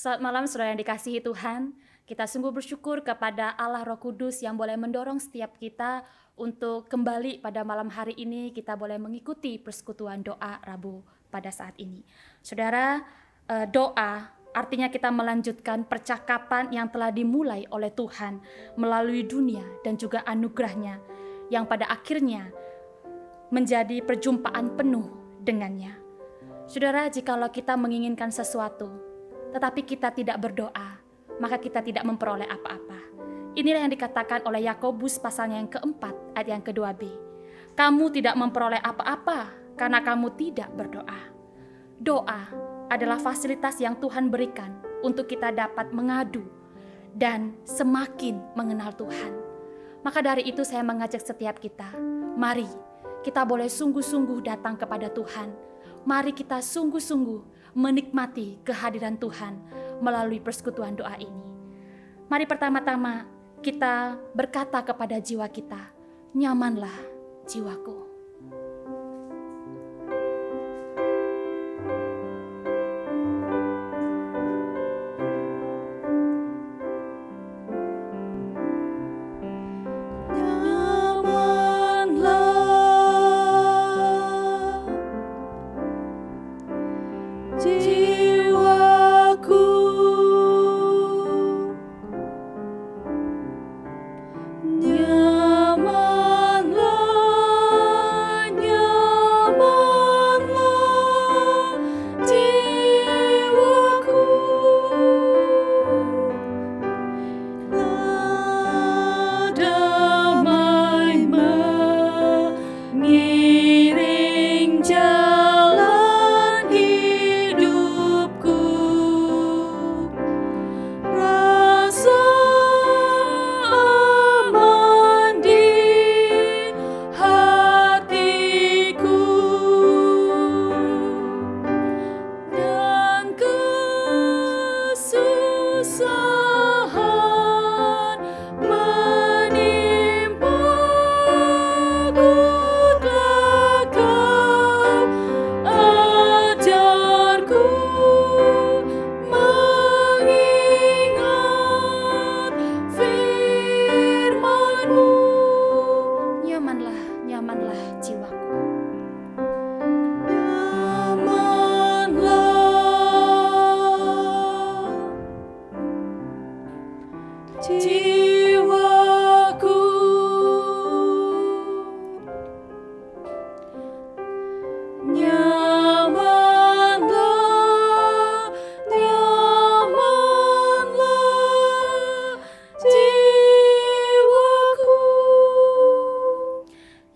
Selamat malam saudara yang dikasihi Tuhan. Kita sungguh bersyukur kepada Allah Roh Kudus yang boleh mendorong setiap kita untuk kembali pada malam hari ini kita boleh mengikuti persekutuan doa Rabu pada saat ini. Saudara, doa artinya kita melanjutkan percakapan yang telah dimulai oleh Tuhan melalui dunia dan juga anugerahnya yang pada akhirnya menjadi perjumpaan penuh dengannya. Saudara, jikalau kita menginginkan sesuatu, tetapi kita tidak berdoa, maka kita tidak memperoleh apa-apa. Inilah yang dikatakan oleh Yakobus pasalnya yang keempat, ayat yang kedua B. Kamu tidak memperoleh apa-apa karena kamu tidak berdoa. Doa adalah fasilitas yang Tuhan berikan untuk kita dapat mengadu dan semakin mengenal Tuhan. Maka dari itu saya mengajak setiap kita, mari kita boleh sungguh-sungguh datang kepada Tuhan. Mari kita sungguh-sungguh menikmati kehadiran Tuhan melalui persekutuan doa ini. Mari pertama-tama kita berkata kepada jiwa kita, nyamanlah jiwaku.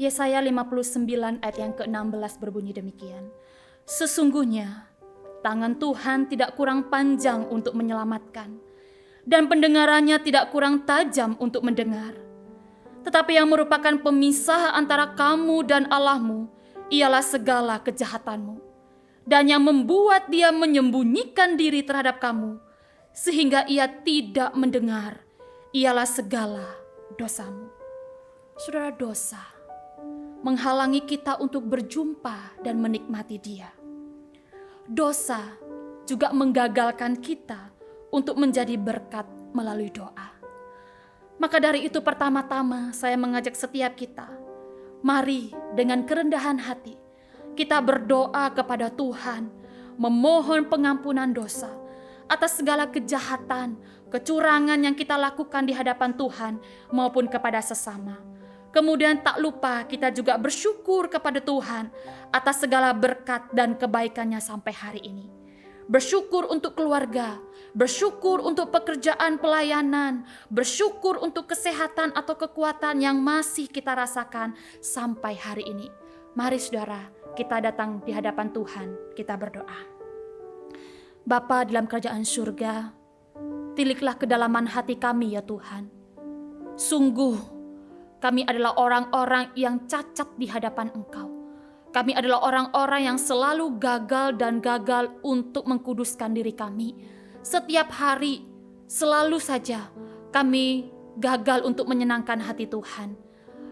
Yesaya 59 ayat yang ke-16 berbunyi demikian. Sesungguhnya tangan Tuhan tidak kurang panjang untuk menyelamatkan, dan pendengarannya tidak kurang tajam untuk mendengar. Tetapi yang merupakan pemisah antara kamu dan Allahmu ialah segala kejahatanmu, dan yang membuat dia menyembunyikan diri terhadap kamu sehingga ia tidak mendengar ialah segala dosamu. Saudara, dosa menghalangi kita untuk berjumpa dan menikmati Dia. Dosa juga menggagalkan kita untuk menjadi berkat melalui doa. Maka dari itu pertama-tama saya mengajak setiap kita, mari dengan kerendahan hati kita berdoa kepada Tuhan, memohon pengampunan dosa atas segala kejahatan, kecurangan yang kita lakukan di hadapan Tuhan maupun kepada sesama. Kemudian tak lupa kita juga bersyukur kepada Tuhan atas segala berkat dan kebaikannya sampai hari ini. Bersyukur untuk keluarga, bersyukur untuk pekerjaan pelayanan, bersyukur untuk kesehatan atau kekuatan yang masih kita rasakan sampai hari ini. Mari saudara, kita datang di hadapan Tuhan, kita berdoa. Bapa dalam kerajaan surga, tiliklah kedalaman hati kami ya Tuhan. Sungguh kami adalah orang-orang yang cacat di hadapan Engkau. Kami adalah orang-orang yang selalu gagal dan gagal untuk mengkuduskan diri kami. Setiap hari, selalu saja kami gagal untuk menyenangkan hati Tuhan.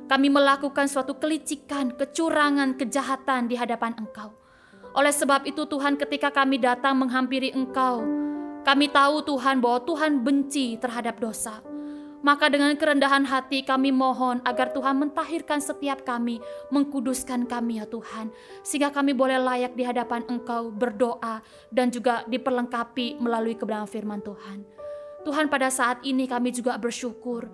Kami melakukan suatu kelicikan, kecurangan, kejahatan di hadapan Engkau. Oleh sebab itu Tuhan, ketika kami datang menghampiri Engkau, Kami tahu Tuhan bahwa Tuhan benci terhadap dosa. Maka dengan kerendahan hati kami mohon agar Tuhan mentahirkan setiap kami, mengkuduskan kami ya Tuhan. Sehingga kami boleh layak di hadapan Engkau berdoa dan juga diperlengkapi melalui kebenaran firman Tuhan. Tuhan, pada saat ini kami juga bersyukur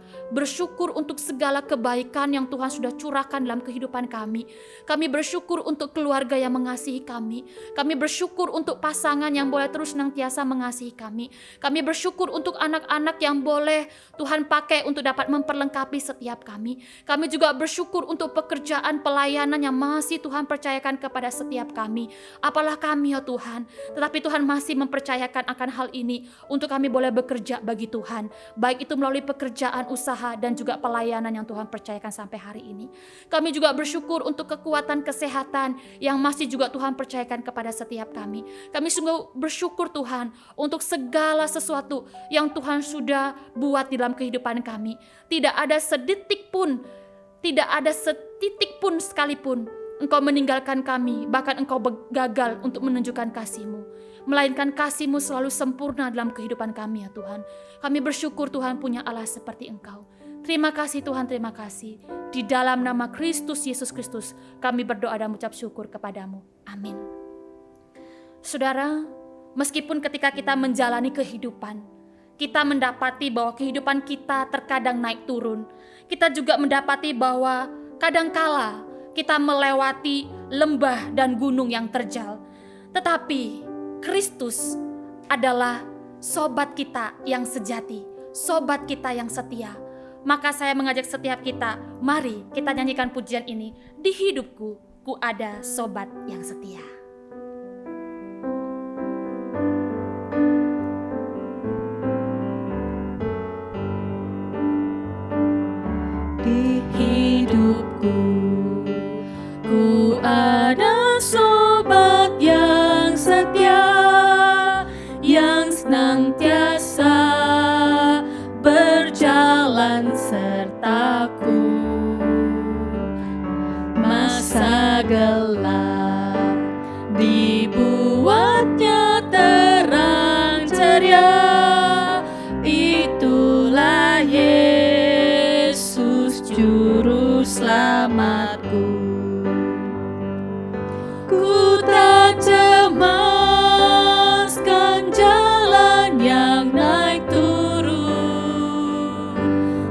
untuk segala kebaikan yang Tuhan sudah curahkan dalam kehidupan kami. Kami bersyukur untuk keluarga yang mengasihi kami. Kami bersyukur untuk pasangan yang boleh terus senantiasa mengasihi kami. Kami bersyukur untuk anak-anak yang boleh Tuhan pakai untuk dapat memperlengkapi setiap kami. Kami juga bersyukur untuk pekerjaan pelayanan yang masih Tuhan percayakan kepada setiap kami. Apalah kami ya Tuhan, tetapi Tuhan masih mempercayakan akan hal ini untuk kami boleh bekerja bagi Tuhan, baik itu melalui pekerjaan, usaha, dan juga pelayanan yang Tuhan percayakan sampai hari ini. Kami juga bersyukur untuk kekuatan kesehatan yang masih juga Tuhan percayakan kepada setiap kami. Kami sungguh bersyukur Tuhan untuk segala sesuatu yang Tuhan sudah buat di dalam kehidupan kami. Tidak ada setitik pun sekalipun Engkau meninggalkan kami, bahkan Engkau gagal untuk menunjukkan kasih-Mu. Melainkan kasih-Mu selalu sempurna dalam kehidupan kami ya Tuhan. Kami bersyukur Tuhan punya Allah seperti Engkau. Terima kasih Tuhan, terima kasih. Di dalam nama Kristus Yesus Kristus kami berdoa dan mengucap syukur kepadamu. Amin. Saudara, meskipun ketika kita menjalani kehidupan, kita mendapati bahwa kehidupan kita terkadang naik turun. Kita juga mendapati bahwa kadangkala kita melewati lembah dan gunung yang terjal. Tetapi Kristus adalah sobat kita yang sejati, sobat kita yang setia. Maka saya mengajak setiap kita, mari kita nyanyikan pujian ini. Di hidupku, ku ada sobat yang setia. Di hidupku, ku ada sobat yang setia, yang senantiasa berjalan sertaku. Masa gelap dibuatnya terang ceria, itulah Yesus juru selamatku. Ku tak cemaskan jalan yang naik turun,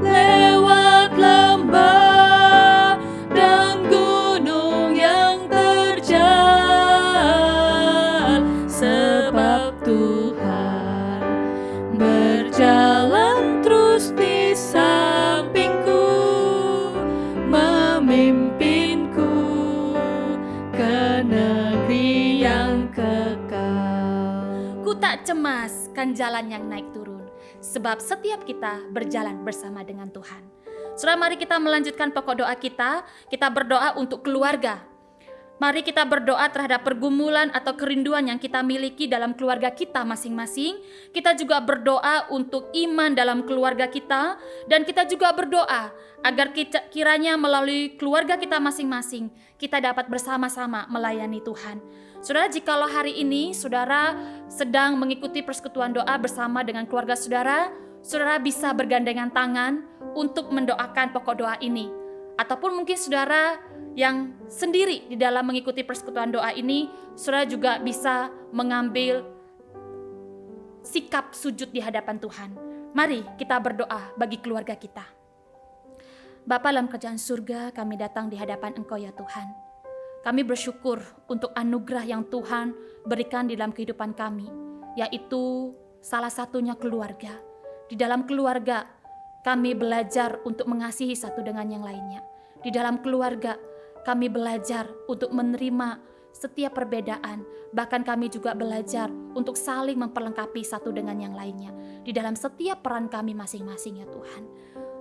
lewat lembah dan gunung yang terjal, sebab Tuhan berjalan terus di sampingku, memimpinku ke negeri yang kekal. Ku tak cemaskan jalan yang naik turun, sebab setiap kita berjalan bersama dengan Tuhan. Saudara, mari kita melanjutkan pokok doa kita. Kita berdoa untuk keluarga. Mari kita berdoa terhadap pergumulan atau kerinduan yang kita miliki dalam keluarga kita masing-masing. Kita juga berdoa untuk iman dalam keluarga kita. Dan kita juga berdoa agar kiranya melalui keluarga kita masing-masing, kita dapat bersama-sama melayani Tuhan. Saudara, jikalau hari ini saudara sedang mengikuti persekutuan doa bersama dengan keluarga saudara, saudara bisa bergandengan tangan untuk mendoakan pokok doa ini. Ataupun mungkin saudara yang sendiri di dalam mengikuti persekutuan doa ini, saudara juga bisa mengambil sikap sujud di hadapan Tuhan. Mari kita berdoa bagi keluarga kita. Bapa dalam kerajaan surga, kami datang di hadapan Engkau ya Tuhan. Kami bersyukur untuk anugerah yang Tuhan berikan di dalam kehidupan kami, yaitu salah satunya keluarga. Di dalam keluarga, kami belajar untuk mengasihi satu dengan yang lainnya. Di dalam keluarga, kami belajar untuk menerima setiap perbedaan. Bahkan kami juga belajar untuk saling memperlengkapi satu dengan yang lainnya. Di dalam setiap peran kami masing-masing ya Tuhan.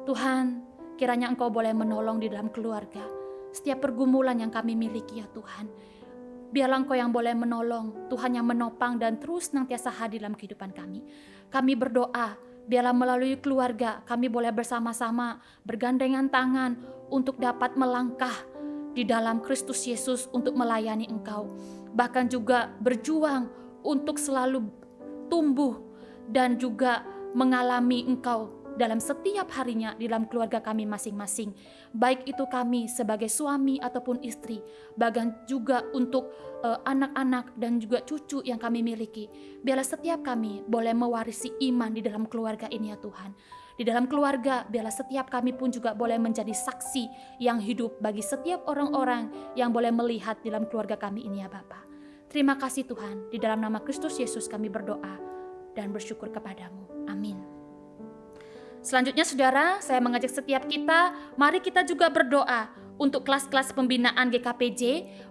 Tuhan, kiranya Engkau boleh menolong di dalam keluarga. Setiap pergumulan yang kami miliki ya Tuhan. Biarlah Engkau yang boleh menolong, Tuhan yang menopang dan terus senantiasa hadir dalam kehidupan kami. Kami berdoa, biarlah melalui keluarga kami boleh bersama-sama bergandengan tangan untuk dapat melangkah di dalam Kristus Yesus untuk melayani Engkau. Bahkan juga berjuang untuk selalu tumbuh dan juga mengalami Engkau dalam setiap harinya di dalam keluarga kami masing-masing. Baik itu kami sebagai suami ataupun istri, bahkan juga untuk anak-anak dan juga cucu yang kami miliki. Biarlah setiap kami boleh mewarisi iman di dalam keluarga ini ya Tuhan. Di dalam keluarga, biarlah setiap kami pun juga boleh menjadi saksi yang hidup bagi setiap orang-orang yang boleh melihat di dalam keluarga kami ini ya Bapa. Terima kasih Tuhan, di dalam nama Kristus Yesus kami berdoa dan bersyukur kepadamu. Amin. Selanjutnya saudara, saya mengajak setiap kita, mari kita juga berdoa untuk kelas-kelas pembinaan GKPJ,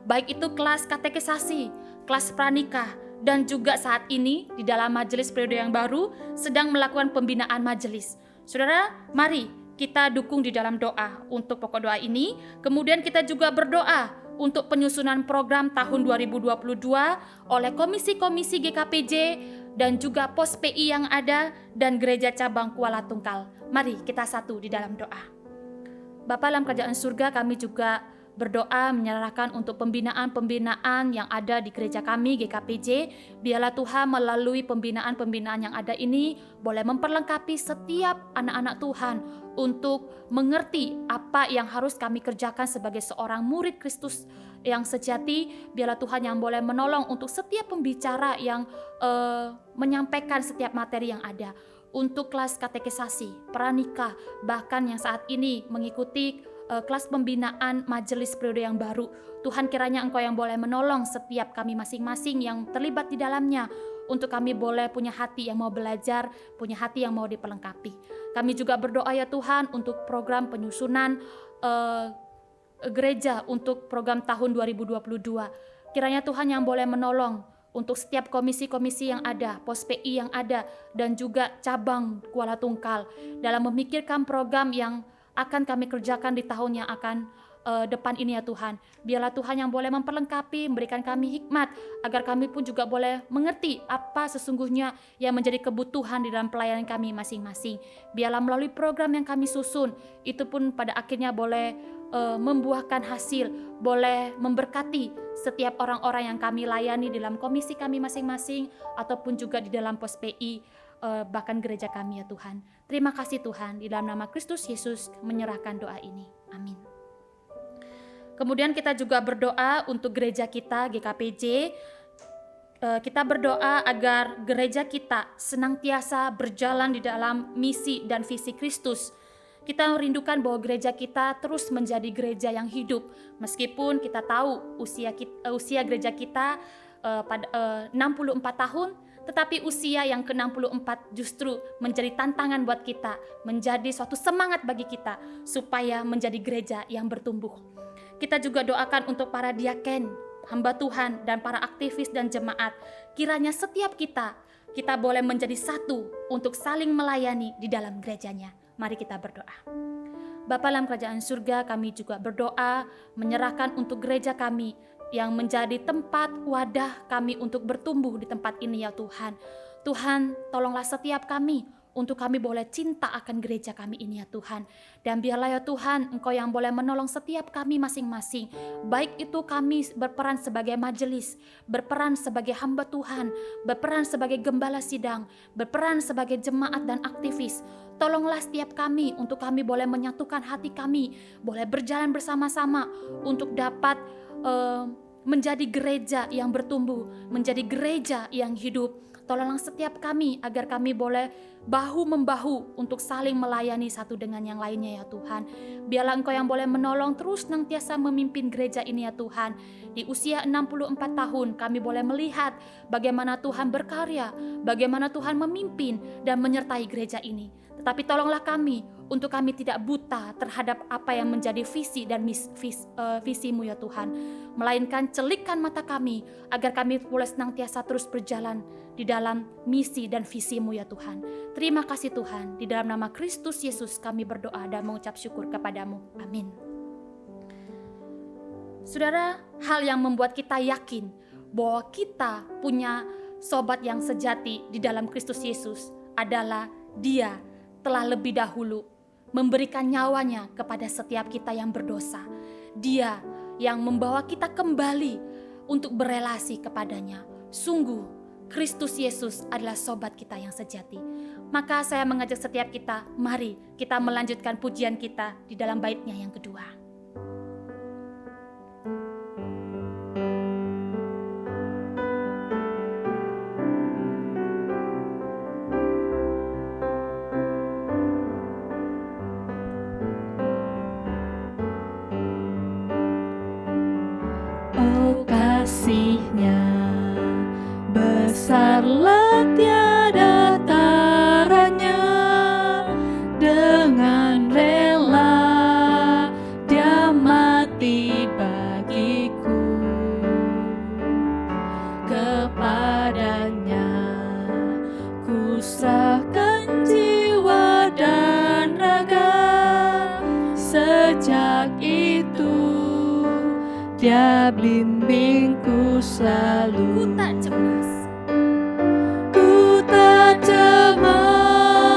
baik itu kelas katekisasi, kelas pranikah, dan juga saat ini di dalam majelis periode yang baru sedang melakukan pembinaan majelis. Saudara, mari kita dukung di dalam doa untuk pokok doa ini. Kemudian kita juga berdoa untuk penyusunan program tahun 2022 oleh komisi-komisi GKPJ dan juga pos PI yang ada dan gereja cabang Kuala Tungkal. Mari kita satu di dalam doa. Bapa dalam kerajaan surga, kami juga berdoa menyerahkan untuk pembinaan-pembinaan yang ada di gereja kami GKPJ. Biarlah Tuhan melalui pembinaan-pembinaan yang ada ini boleh memperlengkapi setiap anak-anak Tuhan untuk mengerti apa yang harus kami kerjakan sebagai seorang murid Kristus yang sejati. Biarlah Tuhan yang boleh menolong untuk setiap pembicara yang menyampaikan setiap materi yang ada. Untuk kelas katekisasi, pranikah, bahkan yang saat ini mengikuti kelas pembinaan majelis periode yang baru. Tuhan, kiranya Engkau yang boleh menolong setiap kami masing-masing yang terlibat di dalamnya, untuk kami boleh punya hati yang mau belajar, punya hati yang mau diperlengkapi. Kami juga berdoa ya Tuhan untuk program penyusunan gereja untuk program tahun 2022. Kiranya Tuhan yang boleh menolong untuk setiap komisi-komisi yang ada, pos PI yang ada, dan juga cabang Kuala Tungkal dalam memikirkan program yang akan kami kerjakan di tahun yang akan depan ini ya Tuhan. Biarlah Tuhan yang boleh memperlengkapi, memberikan kami hikmat, agar kami pun juga boleh mengerti apa sesungguhnya yang menjadi kebutuhan di dalam pelayanan kami masing-masing. Biarlah melalui program yang kami susun, itu pun pada akhirnya boleh membuahkan hasil, boleh memberkati setiap orang-orang yang kami layani di dalam komisi kami masing-masing, ataupun juga di dalam pos PI, bahkan gereja kami ya Tuhan. Terima kasih Tuhan, di dalam nama Kristus Yesus menyerahkan doa ini. Amin. Kemudian kita juga berdoa untuk gereja kita GKPJ. Kita berdoa agar gereja kita senantiasa berjalan di dalam misi dan visi Kristus. Kita merindukan bahwa gereja kita terus menjadi gereja yang hidup. Meskipun kita tahu usia gereja kita pada 64 tahun, tetapi usia yang ke-64 justru menjadi tantangan buat kita, menjadi suatu semangat bagi kita supaya menjadi gereja yang bertumbuh. Kita juga doakan untuk para diaken, hamba Tuhan, dan para aktivis dan jemaat. Kiranya setiap kita boleh menjadi satu untuk saling melayani di dalam gerejanya. Mari kita berdoa. Bapa dalam kerajaan surga, kami juga berdoa menyerahkan untuk gereja kami yang menjadi tempat wadah kami untuk bertumbuh di tempat ini ya Tuhan. Tuhan, tolonglah setiap kami untuk kami boleh cinta akan gereja kami ini ya Tuhan. Dan biarlah ya Tuhan, Engkau yang boleh menolong setiap kami masing-masing. Baik itu kami berperan sebagai majelis, berperan sebagai hamba Tuhan, berperan sebagai gembala sidang, berperan sebagai jemaat dan aktivis. Tolonglah setiap kami untuk kami boleh menyatukan hati kami, boleh berjalan bersama-sama untuk dapat menjadi gereja yang bertumbuh, menjadi gereja yang hidup. Tolonglah setiap kami agar kami boleh bahu-membahu untuk saling melayani satu dengan yang lainnya ya Tuhan. Biarlah Engkau yang boleh menolong terus senantiasa memimpin gereja ini ya Tuhan. Di usia 64 tahun kami boleh melihat bagaimana Tuhan berkarya, bagaimana Tuhan memimpin dan menyertai gereja ini. Tetapi tolonglah kami untuk kami tidak buta terhadap apa yang menjadi visi dan visimu ya Tuhan. Melainkan celikkan mata kami agar kami boleh senantiasa terus berjalan di dalam misi dan visimu ya Tuhan. Terima kasih Tuhan, di dalam nama Kristus Yesus kami berdoa dan mengucap syukur kepadamu. Amin. Saudara, hal yang membuat kita yakin bahwa kita punya sobat yang sejati di dalam Kristus Yesus adalah Dia telah lebih dahulu memberikan nyawanya kepada setiap kita yang berdosa. Dia yang membawa kita kembali untuk berelasi kepadanya. Sungguh Kristus Yesus adalah sobat kita yang sejati. Maka saya mengajak setiap kita, mari kita melanjutkan pujian kita di dalam baitnya yang kedua. Oh kasih-Nya besarlah tiada taranya, dengan rela Dia mati bagiku. Kepadanya ku serahkan jiwa dan raga, sejak itu Dia bimbingku selalu. Ku tak cemas, Ku tak cemaskan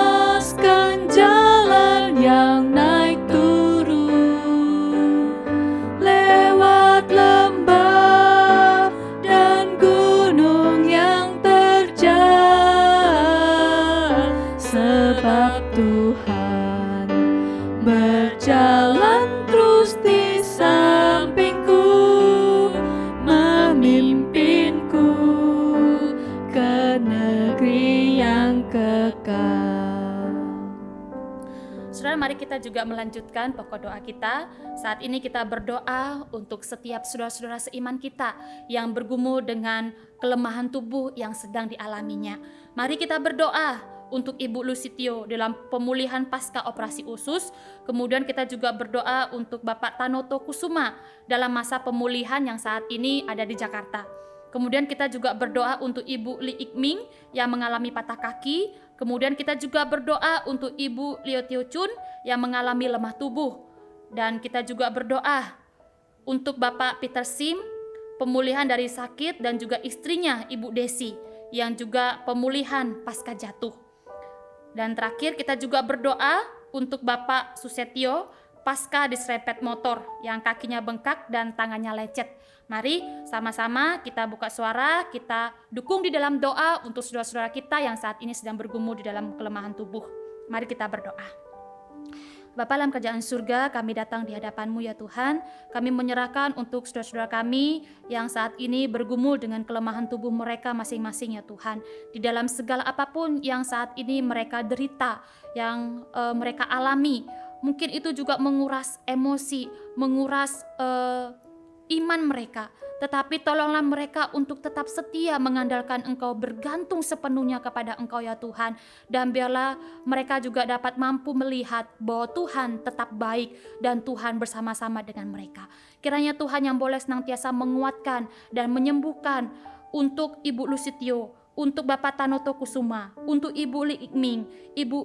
jalan yang naik turun, lewat lembah dan gunung yang terjal, sebab Tuhan berjalan terus di sampingku, memimpinku ke negeri yang kekal. Saudara, mari kita juga melanjutkan pokok doa kita. Saat ini kita berdoa untuk setiap saudara-saudara seiman kita yang bergumul dengan kelemahan tubuh yang sedang dialaminya. Mari kita berdoa untuk Ibu Lusitio dalam pemulihan pasca operasi usus. Kemudian kita juga berdoa untuk Bapak Tanoto Kusuma dalam masa pemulihan yang saat ini ada di Jakarta. Kemudian kita juga berdoa untuk Ibu Li Ikming yang mengalami patah kaki. Kemudian kita juga berdoa untuk Ibu Liu Tio Chun yang mengalami lemah tubuh. Dan kita juga berdoa untuk Bapak Peter Sim, pemulihan dari sakit, dan juga istrinya Ibu Desi yang juga pemulihan pasca jatuh. Dan terakhir kita juga berdoa untuk Bapak Susetio pasca diserempet motor yang kakinya bengkak dan tangannya lecet. Mari sama-sama kita buka suara, kita dukung di dalam doa untuk saudara-saudara kita yang saat ini sedang bergumul di dalam kelemahan tubuh. Mari kita berdoa. Bapa dalam kerajaan surga, kami datang di hadapan-Mu ya Tuhan. Kami menyerahkan untuk saudara-saudara kami yang saat ini bergumul dengan kelemahan tubuh mereka masing-masing ya Tuhan. Di dalam segala apapun yang saat ini mereka derita, yang mereka alami, mungkin itu juga menguras emosi, menguras iman mereka. Tetapi tolonglah mereka untuk tetap setia mengandalkan Engkau, bergantung sepenuhnya kepada Engkau ya Tuhan. Dan biarlah mereka juga dapat mampu melihat bahwa Tuhan tetap baik dan Tuhan bersama-sama dengan mereka. Kiranya Tuhan yang boleh senantiasa menguatkan dan menyembuhkan untuk Ibu Lusitio, untuk Bapak Tanoto Kusuma, untuk Ibu Li Ikming, Ibu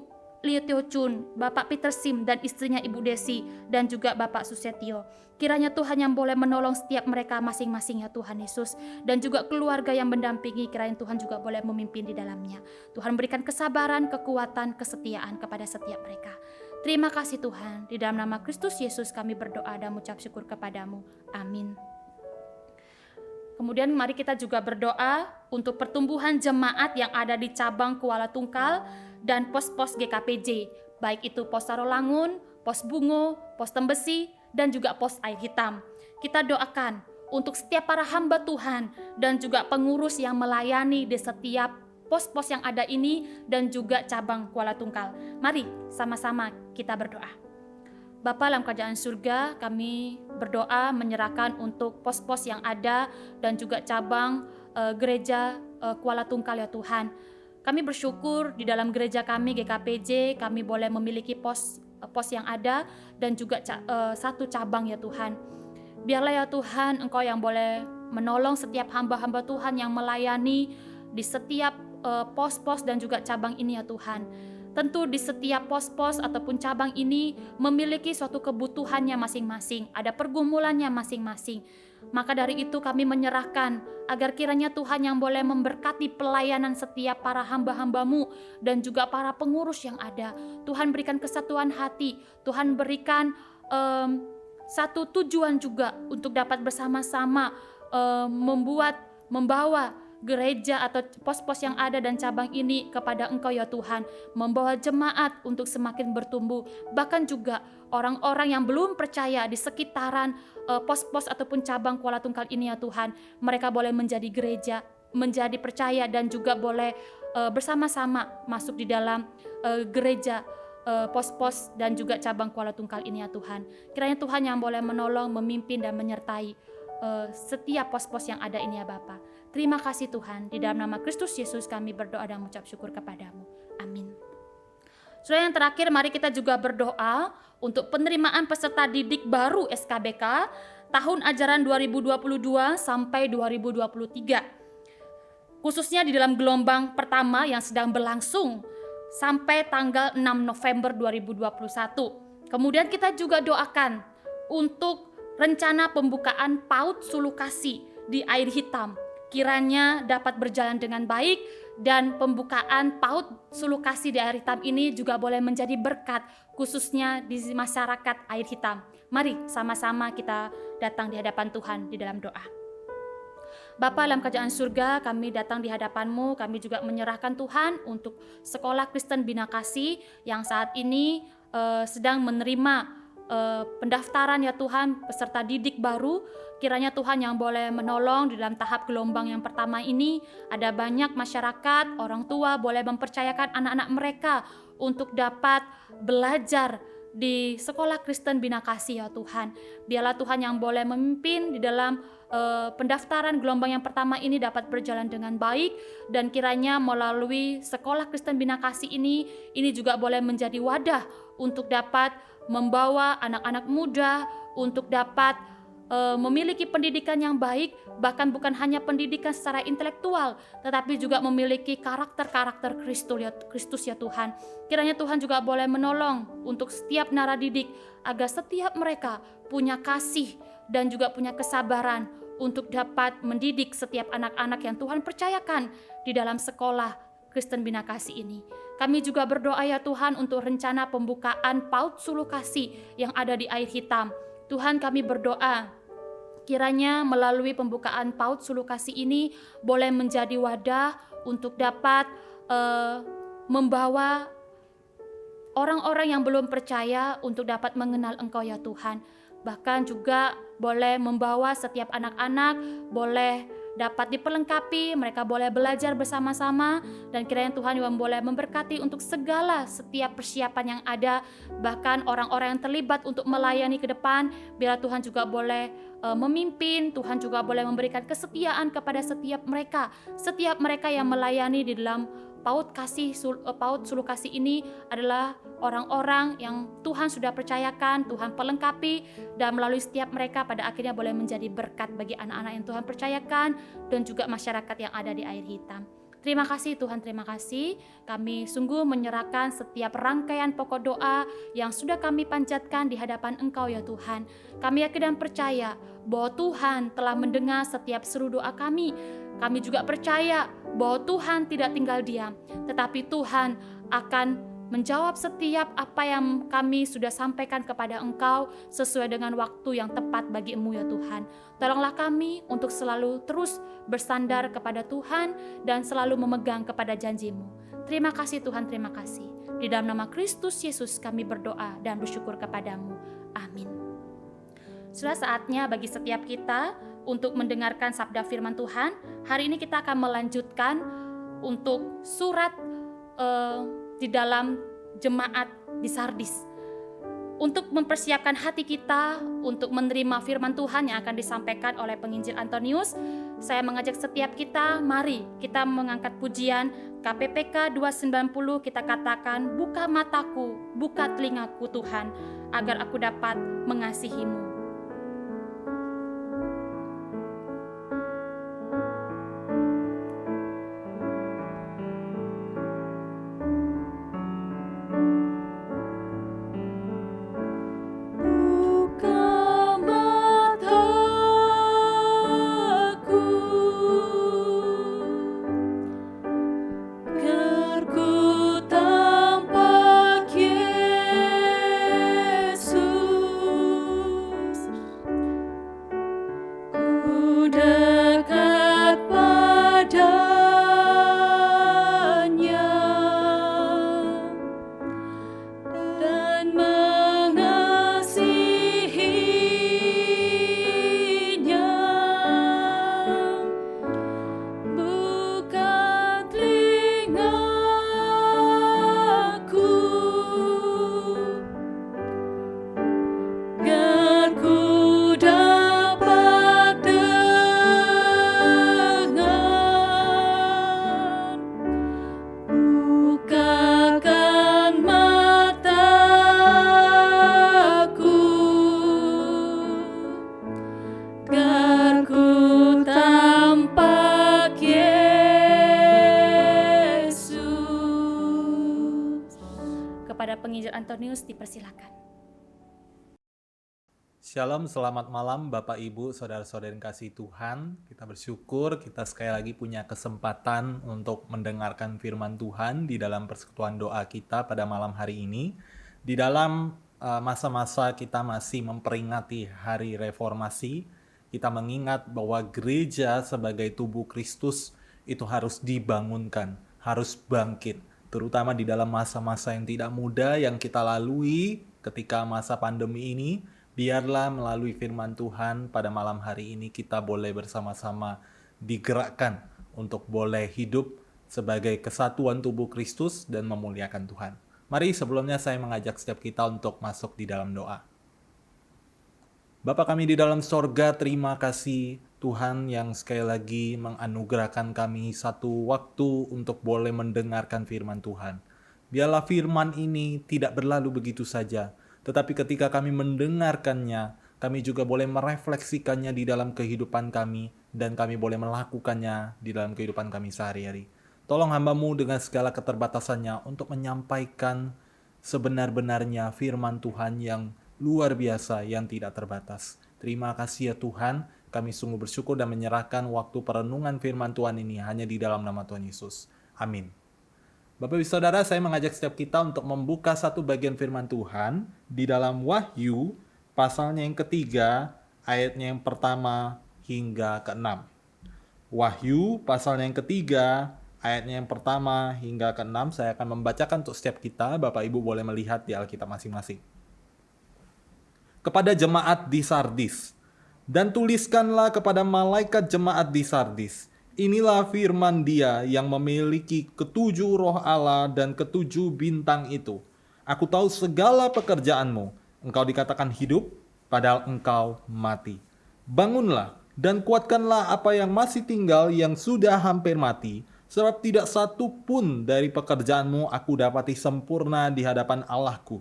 Liu Tio Chun, Bapak Peter Sim dan istrinya Ibu Desi, dan juga Bapak Susetio. Kiranya Tuhan yang boleh menolong setiap mereka masing-masing ya Tuhan Yesus. Dan juga keluarga yang mendampingi, kiranya Tuhan juga boleh memimpin di dalamnya. Tuhan berikan kesabaran, kekuatan, kesetiaan kepada setiap mereka. Terima kasih Tuhan. Di dalam nama Kristus Yesus kami berdoa dan mengucap syukur kepadamu. Amin. Kemudian mari kita juga berdoa untuk pertumbuhan jemaat yang ada di cabang Kuala Tungkal dan pos-pos GKPJ, baik itu pos Tarolangun, pos Bungo, pos Tembesi, dan juga pos Air Hitam. Kita doakan untuk setiap para hamba Tuhan dan juga pengurus yang melayani di setiap pos-pos yang ada ini dan juga cabang Kuala Tungkal. Mari sama-sama kita berdoa. Bapa dalam kerajaan surga, kami berdoa menyerahkan untuk pos-pos yang ada dan juga cabang gereja Kuala Tungkal ya Tuhan. Kami bersyukur di dalam gereja kami GKPJ, kami boleh memiliki pos yang ada dan juga satu cabang ya Tuhan. Biarlah ya Tuhan Engkau yang boleh menolong setiap hamba-hamba Tuhan yang melayani di setiap pos-pos dan juga cabang ini ya Tuhan. Tentu di setiap pos-pos ataupun cabang ini memiliki suatu kebutuhannya masing-masing, ada pergumulannya masing-masing. Maka dari itu kami menyerahkan agar kiranya Tuhan yang boleh memberkati pelayanan setiap para hamba-hamba-Mu dan juga para pengurus yang ada. Tuhan berikan kesatuan hati, Tuhan berikan satu tujuan juga untuk dapat bersama-sama membawa gereja atau pos-pos yang ada dan cabang ini kepada Engkau ya Tuhan, membawa jemaat untuk semakin bertumbuh, bahkan juga orang-orang yang belum percaya di sekitaran pos-pos ataupun cabang Kuala Tungkal ini ya Tuhan, mereka boleh menjadi gereja, menjadi percaya dan juga boleh bersama-sama masuk di dalam gereja, pos-pos dan juga cabang Kuala Tungkal ini ya Tuhan. Kiranya Tuhan yang boleh menolong, memimpin dan menyertai setiap pos-pos yang ada ini ya Bapa. Terima kasih Tuhan, di dalam nama Kristus Yesus kami berdoa dan mengucap syukur kepadamu. Amin. Saudara, yang terakhir mari kita juga berdoa untuk penerimaan peserta didik baru SKBK tahun ajaran 2022 sampai 2023. Khususnya di dalam gelombang pertama yang sedang berlangsung sampai tanggal 6 November 2021. Kemudian kita juga doakan untuk rencana pembukaan PAUD Sulukasi di Air Hitam. Kiranya dapat berjalan dengan baik dan pembukaan PAUD Sulukasi di Air Hitam ini juga boleh menjadi berkat khususnya di masyarakat Air Hitam. Mari sama-sama kita datang di hadapan Tuhan di dalam doa. Bapa dalam kerajaan surga, kami datang di hadapan-Mu, kami juga menyerahkan Tuhan untuk Sekolah Kristen Bina Kasih yang saat ini sedang menerima pendaftaran ya Tuhan peserta didik baru. Kiranya Tuhan yang boleh menolong di dalam tahap gelombang yang pertama ini. Ada banyak masyarakat, orang tua boleh mempercayakan anak-anak mereka untuk dapat belajar di Sekolah Kristen Bina Kasih ya Tuhan. Biarlah Tuhan yang boleh memimpin di dalam pendaftaran gelombang yang pertama ini dapat berjalan dengan baik, dan kiranya melalui Sekolah Kristen Bina Kasih ini juga boleh menjadi wadah untuk dapat membawa anak-anak muda untuk dapat memiliki pendidikan yang baik, bahkan bukan hanya pendidikan secara intelektual, tetapi juga memiliki karakter-karakter Kristus ya Tuhan. Kiranya Tuhan juga boleh menolong untuk setiap naradidik agar setiap mereka punya kasih dan juga punya kesabaran untuk dapat mendidik setiap anak-anak yang Tuhan percayakan di dalam Sekolah Kristen Bina Kasih ini. Kami juga berdoa ya Tuhan untuk rencana pembukaan PAUD Sulukasi yang ada di Air Hitam. Tuhan, kami berdoa kiranya melalui pembukaan PAUD Sulukasi ini boleh menjadi wadah untuk dapat membawa orang-orang yang belum percaya untuk dapat mengenal Engkau ya Tuhan. Bahkan juga boleh membawa setiap anak-anak boleh dapat diperlengkapi, mereka boleh belajar bersama-sama, dan kiranya Tuhan yang boleh memberkati untuk segala setiap persiapan yang ada, bahkan orang-orang yang terlibat untuk melayani ke depan. Biar Tuhan juga boleh memimpin, Tuhan juga boleh memberikan kesetiaan kepada setiap mereka yang melayani di dalam PAUD Sulukasi ini adalah orang-orang yang Tuhan sudah percayakan, Tuhan pelengkapi, dan melalui setiap mereka pada akhirnya boleh menjadi berkat bagi anak-anak yang Tuhan percayakan dan juga masyarakat yang ada di Air Hitam. Terima kasih Tuhan, terima kasih. Kami sungguh menyerahkan setiap rangkaian pokok doa yang sudah kami panjatkan di hadapan Engkau ya Tuhan. Kami yakin dan percaya bahwa Tuhan telah mendengar setiap seru doa kami. Kami juga percaya bahwa Tuhan tidak tinggal diam, tetapi Tuhan akan menjawab setiap apa yang kami sudah sampaikan kepada Engkau sesuai dengan waktu yang tepat bagi-Mu ya Tuhan. Tolonglah kami untuk selalu terus bersandar kepada Tuhan dan selalu memegang kepada janji-Mu. Terima kasih Tuhan, terima kasih. Di dalam nama Kristus Yesus kami berdoa dan bersyukur kepadamu. Amin. Sudah saatnya bagi setiap kita untuk mendengarkan sabda firman Tuhan. Hari ini kita akan melanjutkan untuk surat di dalam jemaat di Sardis. Untuk mempersiapkan hati kita untuk menerima firman Tuhan yang akan disampaikan oleh penginjil Antonius, saya mengajak setiap kita, mari kita mengangkat pujian KPPK 290. Kita katakan, buka mataku, buka telingaku Tuhan, agar aku dapat mengasihi-Mu. kepada penginjil Antonius dipersilakan. Shalom, selamat malam Bapak Ibu, Saudara-saudara yang kasih Tuhan. Kita bersyukur kita sekali lagi punya kesempatan untuk mendengarkan firman Tuhan di dalam persekutuan doa kita pada malam hari ini. Di dalam masa-masa kita masih memperingati hari reformasi, kita mengingat bahwa gereja sebagai tubuh Kristus itu harus dibangunkan, harus bangkit. Terutama di dalam masa-masa yang tidak mudah yang kita lalui ketika masa pandemi ini. Biarlah melalui firman Tuhan pada malam hari ini kita boleh bersama-sama digerakkan untuk boleh hidup sebagai kesatuan tubuh Kristus dan memuliakan Tuhan. Mari sebelumnya saya mengajak setiap kita untuk masuk di dalam doa. Bapa kami di dalam sorga, terima kasih Tuhan yang sekali lagi menganugerahkan kami satu waktu untuk boleh mendengarkan firman Tuhan. Biarlah firman ini tidak berlalu begitu saja, tetapi ketika kami mendengarkannya, kami juga boleh merefleksikannya di dalam kehidupan kami, dan kami boleh melakukannya di dalam kehidupan kami sehari-hari. Tolong hamba-Mu dengan segala keterbatasannya untuk menyampaikan sebenar-benarnya firman Tuhan yang luar biasa, yang tidak terbatas. Terima kasih ya Tuhan, kami sungguh bersyukur dan menyerahkan waktu perenungan firman Tuhan ini hanya di dalam nama Tuhan Yesus. Amin. Bapak Ibu Saudara, saya mengajak setiap kita untuk membuka satu bagian firman Tuhan di dalam Wahyu, pasalnya yang ketiga, ayatnya yang pertama hingga ke-6. Wahyu, pasalnya yang ketiga, ayatnya yang pertama hingga ke-6, saya akan membacakan untuk setiap kita, Bapak Ibu boleh melihat di Alkitab masing-masing. Kepada jemaat di Sardis, dan tuliskanlah kepada malaikat jemaat di Sardis, inilah firman Dia yang memiliki ketujuh roh Allah dan ketujuh bintang itu. Aku tahu segala pekerjaanmu. Engkau dikatakan hidup, padahal engkau mati. Bangunlah dan kuatkanlah apa yang masih tinggal yang sudah hampir mati, sebab tidak satu pun dari pekerjaanmu aku dapati sempurna di hadapan Allahku.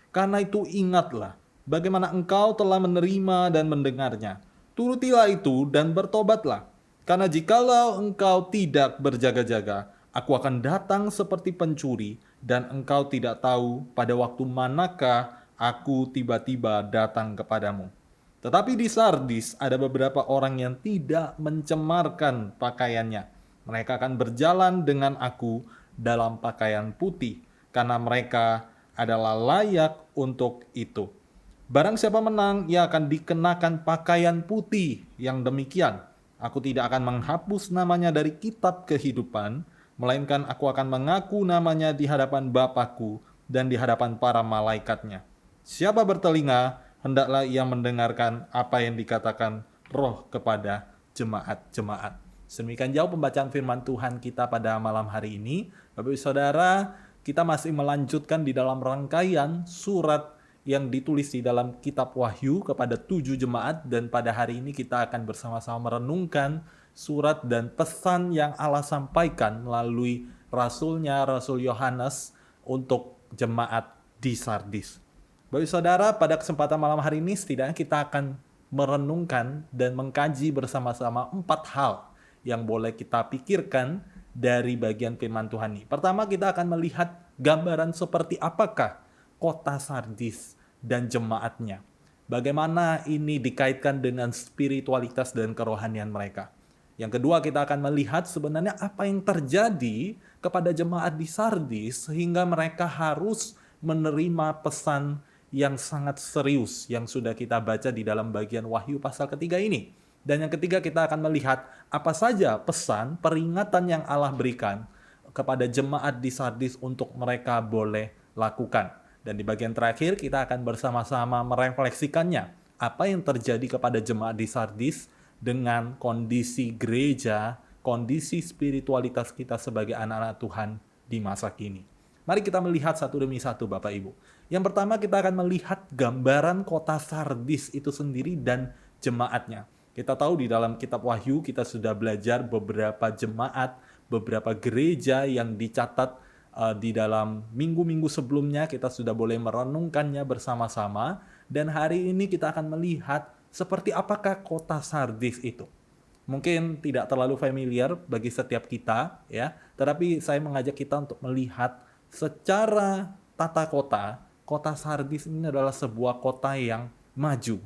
Karena itu ingatlah, bagaimana engkau telah menerima dan mendengarnya. Turutilah itu dan bertobatlah. Karena jikalau engkau tidak berjaga-jaga, aku akan datang seperti pencuri, dan engkau tidak tahu pada waktu manakah aku tiba-tiba datang kepadamu. Tetapi di Sardis ada beberapa orang yang tidak mencemarkan pakaiannya. Mereka akan berjalan dengan aku dalam pakaian putih, karena mereka adalah layak untuk itu. Barang siapa menang, ia akan dikenakan pakaian putih yang demikian. Aku tidak akan menghapus namanya dari kitab kehidupan, melainkan aku akan mengaku namanya di hadapan Bapa-Ku dan di hadapan para malaikatnya. Siapa bertelinga, hendaklah ia mendengarkan apa yang dikatakan Roh kepada jemaat-jemaat. Sedemikian jauh pembacaan firman Tuhan kita pada malam hari ini. Bapak Ibu Saudara, kita masih melanjutkan di dalam rangkaian surat yang ditulis di dalam kitab Wahyu kepada 7 jemaat, dan pada hari ini kita akan bersama-sama merenungkan surat dan pesan yang Allah sampaikan melalui rasulnya, Rasul Yohanes untuk jemaat di Sardis. Bapak Saudara, pada kesempatan malam hari ini setidaknya kita akan merenungkan dan mengkaji bersama-sama 4 hal yang boleh kita pikirkan dari bagian firman Tuhan ini. Pertama, kita akan melihat gambaran seperti apakah kota Sardis dan jemaatnya. Bagaimana ini dikaitkan dengan spiritualitas dan kerohanian mereka. Yang kedua, kita akan melihat sebenarnya apa yang terjadi kepada jemaat di Sardis sehingga mereka harus menerima pesan yang sangat serius yang sudah kita baca di dalam bagian Wahyu pasal ketiga ini. Dan yang ketiga, kita akan melihat apa saja pesan peringatan yang Allah berikan kepada jemaat di Sardis untuk mereka boleh lakukan. Dan di bagian terakhir kita akan bersama-sama merefleksikannya. Apa yang terjadi kepada jemaat di Sardis dengan kondisi gereja, kondisi spiritualitas kita sebagai anak-anak Tuhan di masa kini. Mari kita melihat satu demi satu Bapak Ibu. Yang pertama, kita akan melihat gambaran kota Sardis itu sendiri dan jemaatnya. Kita tahu di dalam kitab Wahyu kita sudah belajar beberapa jemaat, beberapa gereja yang dicatat di dalam minggu-minggu sebelumnya. Kita sudah boleh merenungkannya bersama-sama, dan hari ini kita akan melihat seperti apakah kota Sardis itu. Mungkin tidak terlalu familiar bagi setiap kita, ya, tetapi saya mengajak kita untuk melihat secara tata kota, kota Sardis ini adalah sebuah kota yang maju.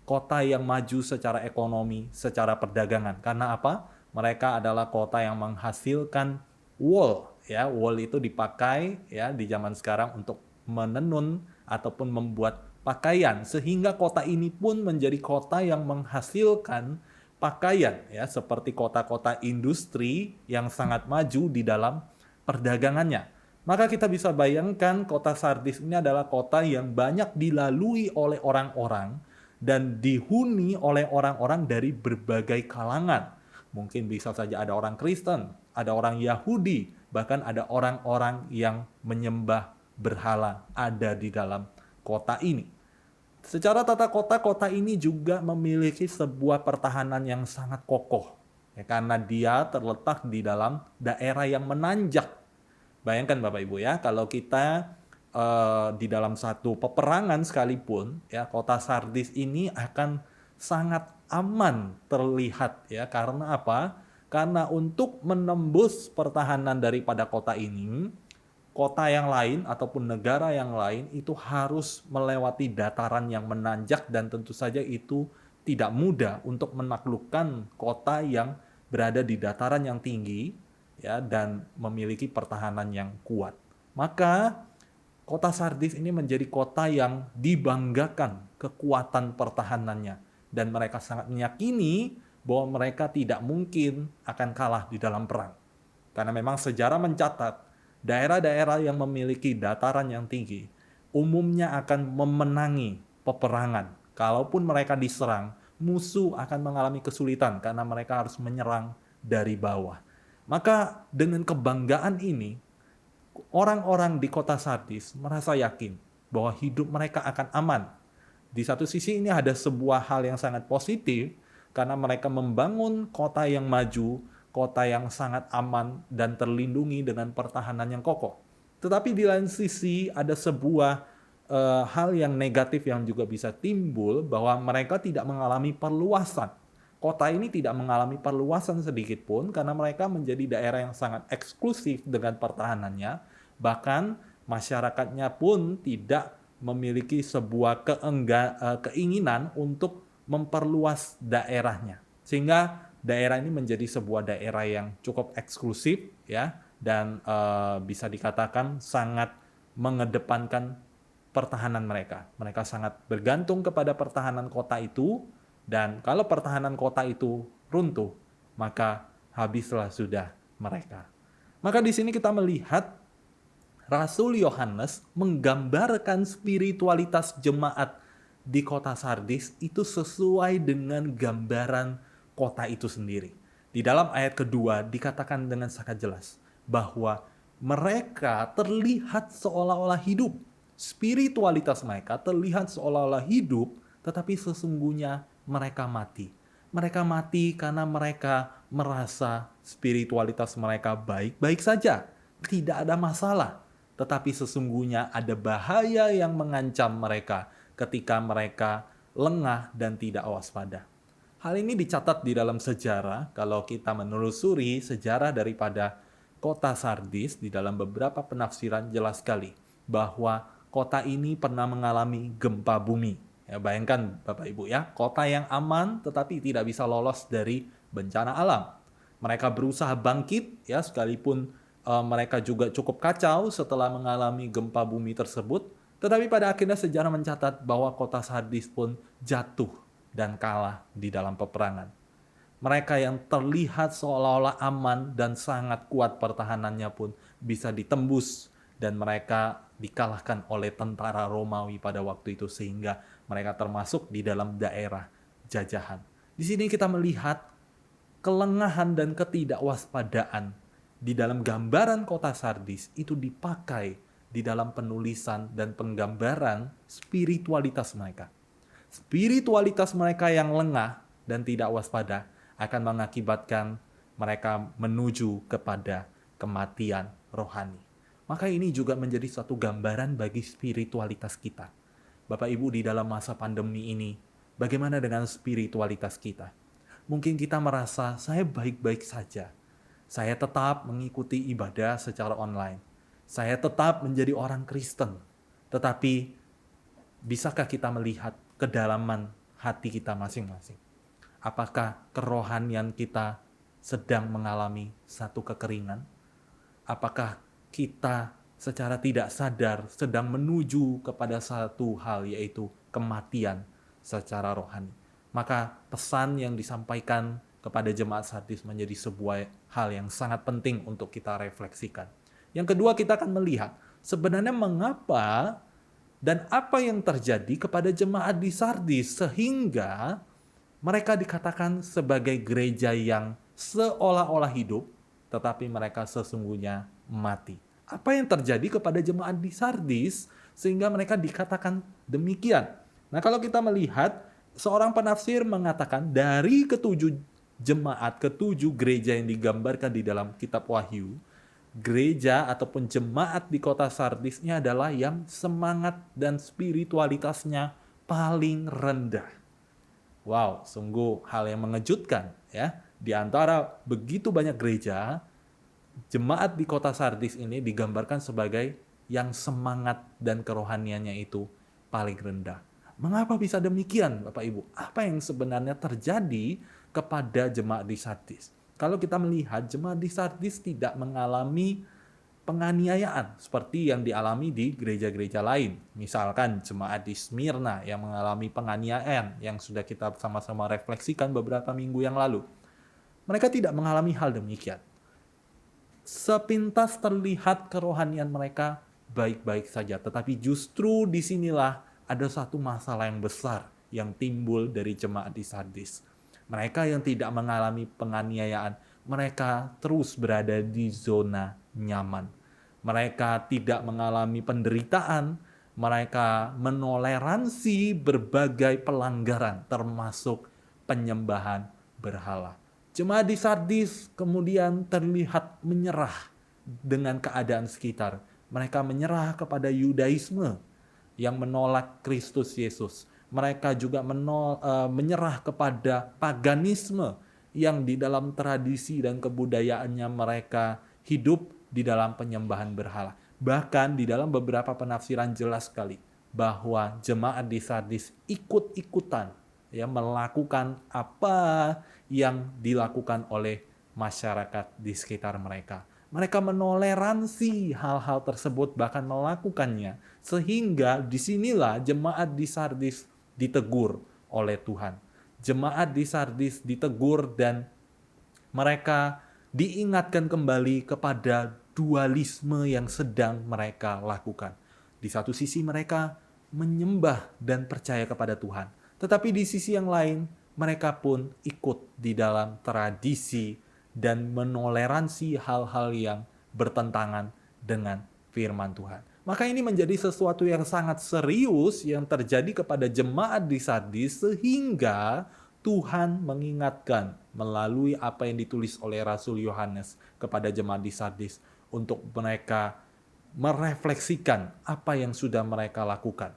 Kota yang maju secara ekonomi, secara perdagangan. Karena apa? Mereka adalah kota yang menghasilkan wool. Ya, wool itu dipakai ya di zaman sekarang untuk menenun ataupun membuat pakaian, sehingga kota ini pun menjadi kota yang menghasilkan pakaian ya, seperti kota-kota industri yang sangat maju di dalam perdagangannya. Maka kita bisa bayangkan kota Sardis ini adalah kota yang banyak dilalui oleh orang-orang dan dihuni oleh orang-orang dari berbagai kalangan. Mungkin bisa saja ada orang Kristen, ada orang Yahudi, bahkan ada orang-orang yang menyembah berhala ada di dalam kota ini. Secara tata kota, kota ini juga memiliki sebuah pertahanan yang sangat kokoh. Ya, karena dia terletak di dalam daerah yang menanjak. Bayangkan Bapak Ibu ya, kalau kita di dalam satu peperangan sekalipun, ya kota Sardis ini akan sangat aman terlihat ya. Karena apa? Karena untuk menembus pertahanan daripada kota ini, kota yang lain ataupun negara yang lain itu harus melewati dataran yang menanjak dan tentu saja itu tidak mudah untuk menaklukkan kota yang berada di dataran yang tinggi ya dan memiliki pertahanan yang kuat. Maka kota Sardis ini menjadi kota yang dibanggakan kekuatan pertahanannya dan mereka sangat meyakini bahwa mereka tidak mungkin akan kalah di dalam perang. Karena memang sejarah mencatat daerah-daerah yang memiliki dataran yang tinggi umumnya akan memenangi peperangan. Kalaupun mereka diserang, musuh akan mengalami kesulitan karena mereka harus menyerang dari bawah. Maka dengan kebanggaan ini, orang-orang di kota Sardis merasa yakin bahwa hidup mereka akan aman. Di satu sisi ini ada sebuah hal yang sangat positif karena mereka membangun kota yang maju, kota yang sangat aman dan terlindungi dengan pertahanan yang kokoh. Tetapi di lain sisi ada sebuah hal yang negatif yang juga bisa timbul bahwa mereka tidak mengalami perluasan. Kota ini tidak mengalami perluasan sedikit pun karena mereka menjadi daerah yang sangat eksklusif dengan pertahanannya. Bahkan masyarakatnya pun tidak memiliki sebuah keinginan untuk memperluas daerahnya. Sehingga daerah ini menjadi sebuah daerah yang cukup eksklusif ya dan bisa dikatakan sangat mengedepankan pertahanan mereka. Mereka sangat bergantung kepada pertahanan kota itu dan kalau pertahanan kota itu runtuh, maka habislah sudah mereka. Maka di sini kita melihat Rasul Yohanes menggambarkan spiritualitas jemaat di kota Sardis itu sesuai dengan gambaran kota itu sendiri. Di dalam ayat kedua dikatakan dengan sangat jelas bahwa mereka terlihat seolah-olah hidup. Spiritualitas mereka terlihat seolah-olah hidup, tetapi sesungguhnya mereka mati. Mereka mati karena mereka merasa spiritualitas mereka baik-baik saja. Tidak ada masalah. Tetapi sesungguhnya ada bahaya yang mengancam mereka ketika mereka lengah dan tidak waspada. Hal ini dicatat di dalam sejarah, kalau kita menelusuri sejarah daripada kota Sardis, di dalam beberapa penafsiran jelas sekali bahwa kota ini pernah mengalami gempa bumi. Ya, bayangkan Bapak Ibu ya, kota yang aman tetapi tidak bisa lolos dari bencana alam. Mereka berusaha bangkit ya sekalipun mereka juga cukup kacau setelah mengalami gempa bumi tersebut, tetapi pada akhirnya sejarah mencatat bahwa kota Sardis pun jatuh dan kalah di dalam peperangan. Mereka yang terlihat seolah-olah aman dan sangat kuat pertahanannya pun bisa ditembus dan mereka dikalahkan oleh tentara Romawi pada waktu itu sehingga mereka termasuk di dalam daerah jajahan. Di sini kita melihat kelengahan dan ketidakwaspadaan di dalam gambaran kota Sardis itu dipakai di dalam penulisan dan penggambaran spiritualitas mereka. Spiritualitas mereka yang lengah dan tidak waspada akan mengakibatkan mereka menuju kepada kematian rohani. Maka ini juga menjadi suatu gambaran bagi spiritualitas kita. Bapak Ibu, di dalam masa pandemi ini, bagaimana dengan spiritualitas kita? Mungkin kita merasa saya baik-baik saja. Saya tetap mengikuti ibadah secara online. Saya tetap menjadi orang Kristen. Tetapi bisakah kita melihat kedalaman hati kita masing-masing? Apakah kerohanian kita sedang mengalami satu kekeringan? Apakah kita secara tidak sadar sedang menuju kepada satu hal, yaitu kematian secara rohani? Maka pesan yang disampaikan kepada jemaat Sardis menjadi sebuah hal yang sangat penting untuk kita refleksikan. Yang kedua, kita akan melihat sebenarnya mengapa dan apa yang terjadi kepada jemaat di Sardis sehingga mereka dikatakan sebagai gereja yang seolah-olah hidup, tetapi mereka sesungguhnya mati. Apa yang terjadi kepada jemaat di Sardis sehingga mereka dikatakan demikian? Nah, kalau kita melihat, seorang penafsir mengatakan dari ketujuh jemaat, ketujuh gereja yang digambarkan di dalam kitab Wahyu, gereja ataupun jemaat di kota Sardisnya adalah yang semangat dan spiritualitasnya paling rendah. Wow, sungguh hal yang mengejutkan ya. Di antara begitu banyak gereja, jemaat di kota Sardis ini digambarkan sebagai yang semangat dan kerohaniannya itu paling rendah. Mengapa bisa demikian, Bapak Ibu? Apa yang sebenarnya terjadi kepada jemaat di Sardis? Kalau kita melihat, jemaat di Sardis tidak mengalami penganiayaan seperti yang dialami di gereja-gereja lain. Misalkan jemaat di Smyrna yang mengalami penganiayaan yang sudah kita sama-sama refleksikan beberapa minggu yang lalu. Mereka tidak mengalami hal demikian. Sepintas terlihat kerohanian mereka baik-baik saja. Tetapi justru disinilah ada satu masalah yang besar yang timbul dari jemaat di Sardis. Mereka yang tidak mengalami penganiayaan, mereka terus berada di zona nyaman. Mereka tidak mengalami penderitaan, mereka menoleransi berbagai pelanggaran termasuk penyembahan berhala. Jemaat di Sardis kemudian terlihat menyerah dengan keadaan sekitar. Mereka menyerah kepada Yudaisme yang menolak Kristus Yesus. Mereka juga menyerah kepada paganisme yang di dalam tradisi dan kebudayaannya mereka hidup di dalam penyembahan berhala. Bahkan di dalam beberapa penafsiran jelas sekali bahwa jemaat di Sardis ikut-ikutan ya melakukan apa yang dilakukan oleh masyarakat di sekitar mereka. Mereka menoleransi hal-hal tersebut, bahkan melakukannya. Sehingga disinilah jemaat di Sardis ditegur oleh Tuhan. Jemaat di Sardis ditegur dan mereka diingatkan kembali kepada dualisme yang sedang mereka lakukan. Di satu sisi mereka menyembah dan percaya kepada Tuhan. Tetapi di sisi yang lain, mereka pun ikut di dalam tradisi dan menoleransi hal-hal yang bertentangan dengan firman Tuhan. Maka ini menjadi sesuatu yang sangat serius yang terjadi kepada jemaat di Sardis sehingga Tuhan mengingatkan melalui apa yang ditulis oleh Rasul Yohanes kepada jemaat di Sardis untuk mereka merefleksikan apa yang sudah mereka lakukan.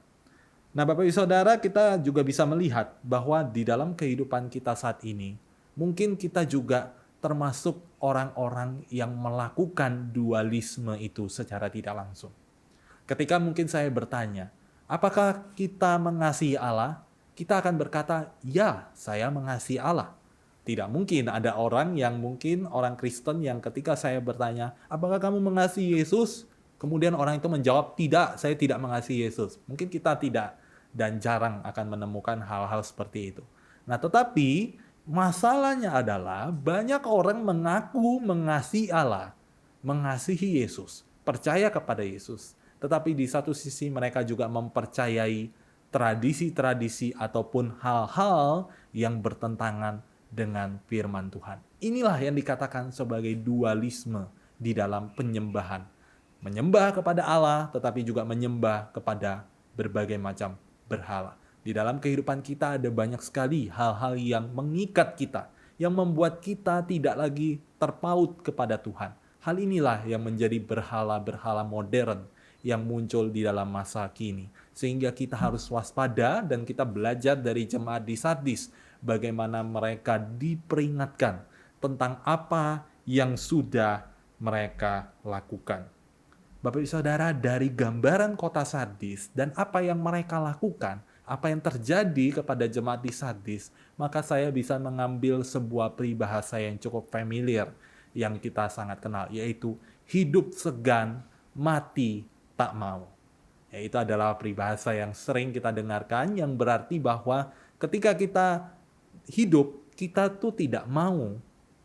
Nah, Bapak Ibu Saudara, kita juga bisa melihat bahwa di dalam kehidupan kita saat ini, mungkin kita juga termasuk orang-orang yang melakukan dualisme itu secara tidak langsung. Ketika mungkin saya bertanya, apakah kita mengasihi Allah? Kita akan berkata, ya, saya mengasihi Allah. Tidak mungkin ada orang yang mungkin orang Kristen yang ketika saya bertanya, apakah kamu mengasihi Yesus? Kemudian orang itu menjawab, tidak, saya tidak mengasihi Yesus. Mungkin kita tidak dan jarang akan menemukan hal-hal seperti itu. Nah, tetapi masalahnya adalah banyak orang mengaku mengasihi Allah, mengasihi Yesus, percaya kepada Yesus. Tetapi di satu sisi mereka juga mempercayai tradisi-tradisi ataupun hal-hal yang bertentangan dengan firman Tuhan. Inilah yang dikatakan sebagai dualisme di dalam penyembahan. Menyembah kepada Allah tetapi juga menyembah kepada berbagai macam berhala. Di dalam kehidupan kita ada banyak sekali hal-hal yang mengikat kita, yang membuat kita tidak lagi terpaut kepada Tuhan. Hal inilah yang menjadi berhala-berhala modern yang muncul di dalam masa kini. Sehingga kita harus waspada dan kita belajar dari jemaat di Sardis bagaimana mereka diperingatkan tentang apa yang sudah mereka lakukan. Bapak Ibu Saudara, dari gambaran kota Sardis dan apa yang mereka lakukan, apa yang terjadi kepada jemaat di Sardis, maka saya bisa mengambil sebuah peribahasa yang cukup familiar yang kita sangat kenal, yaitu hidup segan, mati tak mau. Itu adalah peribahasa yang sering kita dengarkan, yang berarti bahwa ketika kita hidup, kita tuh tidak mau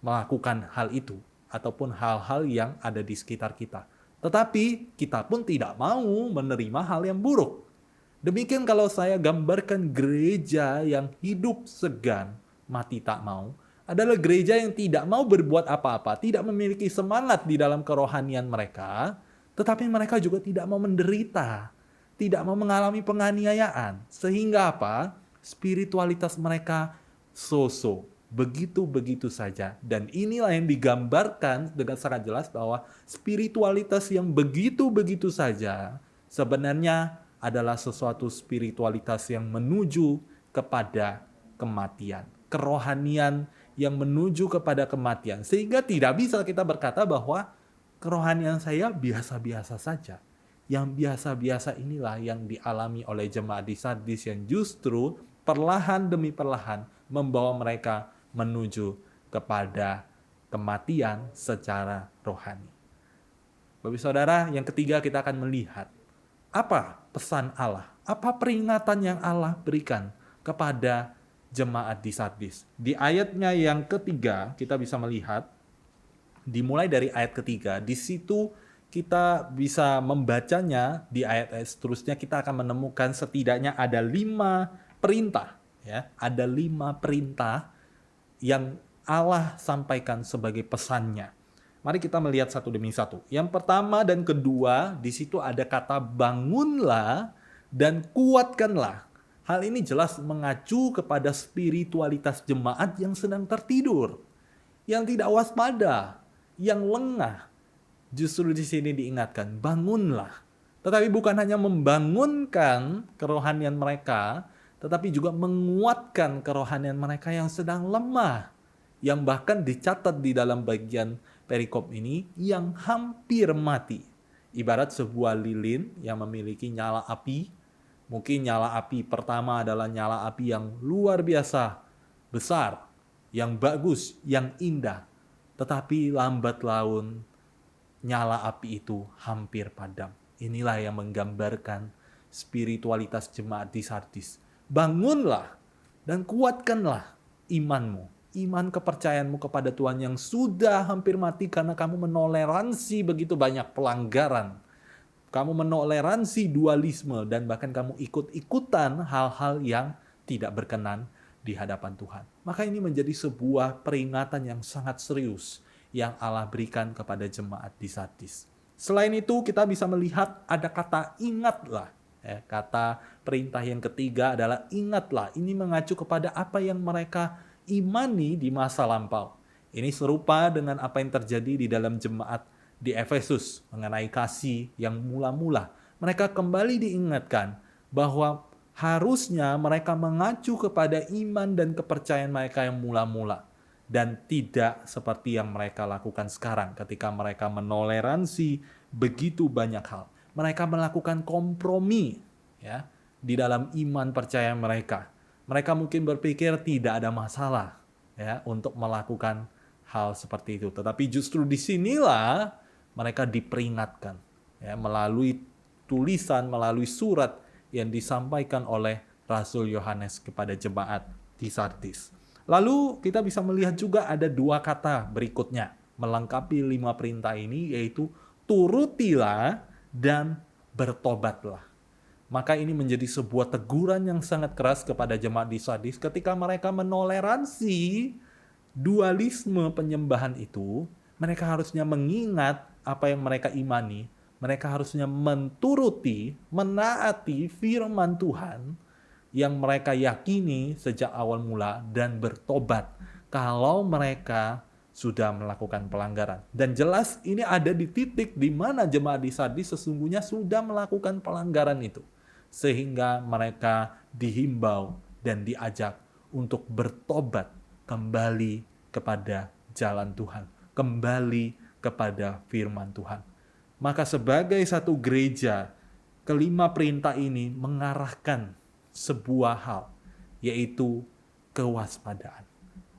melakukan hal itu ataupun hal-hal yang ada di sekitar kita. Tetapi kita pun tidak mau menerima hal yang buruk. Demikian kalau saya gambarkan gereja yang hidup segan, mati tak mau, adalah gereja yang tidak mau berbuat apa-apa, tidak memiliki semangat di dalam kerohanian mereka, tetapi mereka juga tidak mau menderita, tidak mau mengalami penganiayaan. Sehingga apa? Spiritualitas mereka so-so, begitu-begitu saja. Dan inilah yang digambarkan dengan sangat jelas bahwa spiritualitas yang begitu-begitu saja sebenarnya adalah sesuatu spiritualitas yang menuju kepada kematian. Kerohanian yang menuju kepada kematian. Sehingga tidak bisa kita berkata bahwa kerohanian saya biasa-biasa saja. Yang biasa-biasa inilah yang dialami oleh jemaat di Sardis yang justru perlahan demi perlahan membawa mereka menuju kepada kematian secara rohani. Bapak Saudara, yang ketiga kita akan melihat apa pesan Allah, apa peringatan yang Allah berikan kepada jemaat di Sardis. Di ayatnya yang ketiga kita bisa melihat, dimulai dari ayat ketiga, di situ kita bisa membacanya. Di ayat-ayat seterusnya kita akan menemukan setidaknya ada 5 perintah. Ya, ada 5 perintah yang Allah sampaikan sebagai pesannya. Mari kita melihat satu demi satu. Yang pertama dan kedua, di situ ada kata bangunlah dan kuatkanlah. Hal ini jelas mengacu kepada spiritualitas jemaat yang sedang tertidur, yang tidak waspada, yang lengah. Justru di sini diingatkan, bangunlah. Tetapi bukan hanya membangunkan kerohanian mereka, tetapi juga menguatkan kerohanian mereka yang sedang lemah. Yang bahkan dicatat di dalam bagian perikop ini, yang hampir mati. Ibarat sebuah lilin yang memiliki nyala api. Mungkin nyala api pertama adalah nyala api yang luar biasa, besar, yang bagus, yang indah. Tetapi lambat laun, nyala api itu hampir padam. Inilah yang menggambarkan spiritualitas jemaat di Sardis. Bangunlah dan kuatkanlah imanmu. Iman kepercayaanmu kepada Tuhan yang sudah hampir mati karena kamu menoleransi begitu banyak pelanggaran. Kamu menoleransi dualisme dan bahkan kamu ikut-ikutan hal-hal yang tidak berkenan di hadapan Tuhan. Maka ini menjadi sebuah peringatan yang sangat serius yang Allah berikan kepada jemaat di Sardis. Selain itu kita bisa melihat ada kata ingatlah. Kata perintah yang ketiga adalah ingatlah. Ini mengacu kepada apa yang mereka imani di masa lampau. Ini serupa dengan apa yang terjadi di dalam jemaat di Efesus mengenai kasih yang mula-mula. Mereka kembali diingatkan bahwa harusnya mereka mengacu kepada iman dan kepercayaan mereka yang mula-mula. Dan tidak seperti yang mereka lakukan sekarang ketika mereka menoleransi begitu banyak hal. Mereka melakukan kompromi ya di dalam iman percaya mereka. Mereka mungkin berpikir tidak ada masalah ya untuk melakukan hal seperti itu. Tetapi justru disinilah mereka diperingatkan ya melalui tulisan, melalui surat yang disampaikan oleh Rasul Yohanes kepada jemaat di Sardis. Lalu kita bisa melihat juga ada 2 kata berikutnya melengkapi 5 perintah ini, yaitu turutilah dan bertobatlah. Maka ini menjadi sebuah teguran yang sangat keras kepada jemaat di Sardis ketika mereka menoleransi dualisme penyembahan itu. Mereka harusnya mengingat apa yang mereka imani. Mereka harusnya menturuti, menaati firman Tuhan yang mereka yakini sejak awal mula dan bertobat kalau mereka sudah melakukan pelanggaran. Dan jelas ini ada di titik di mana jemaat di Sardis sesungguhnya sudah melakukan pelanggaran itu. Sehingga mereka dihimbau dan diajak untuk bertobat kembali kepada jalan Tuhan, kembali kepada firman Tuhan. Maka sebagai satu gereja, kelima perintah ini mengarahkan sebuah hal, yaitu kewaspadaan.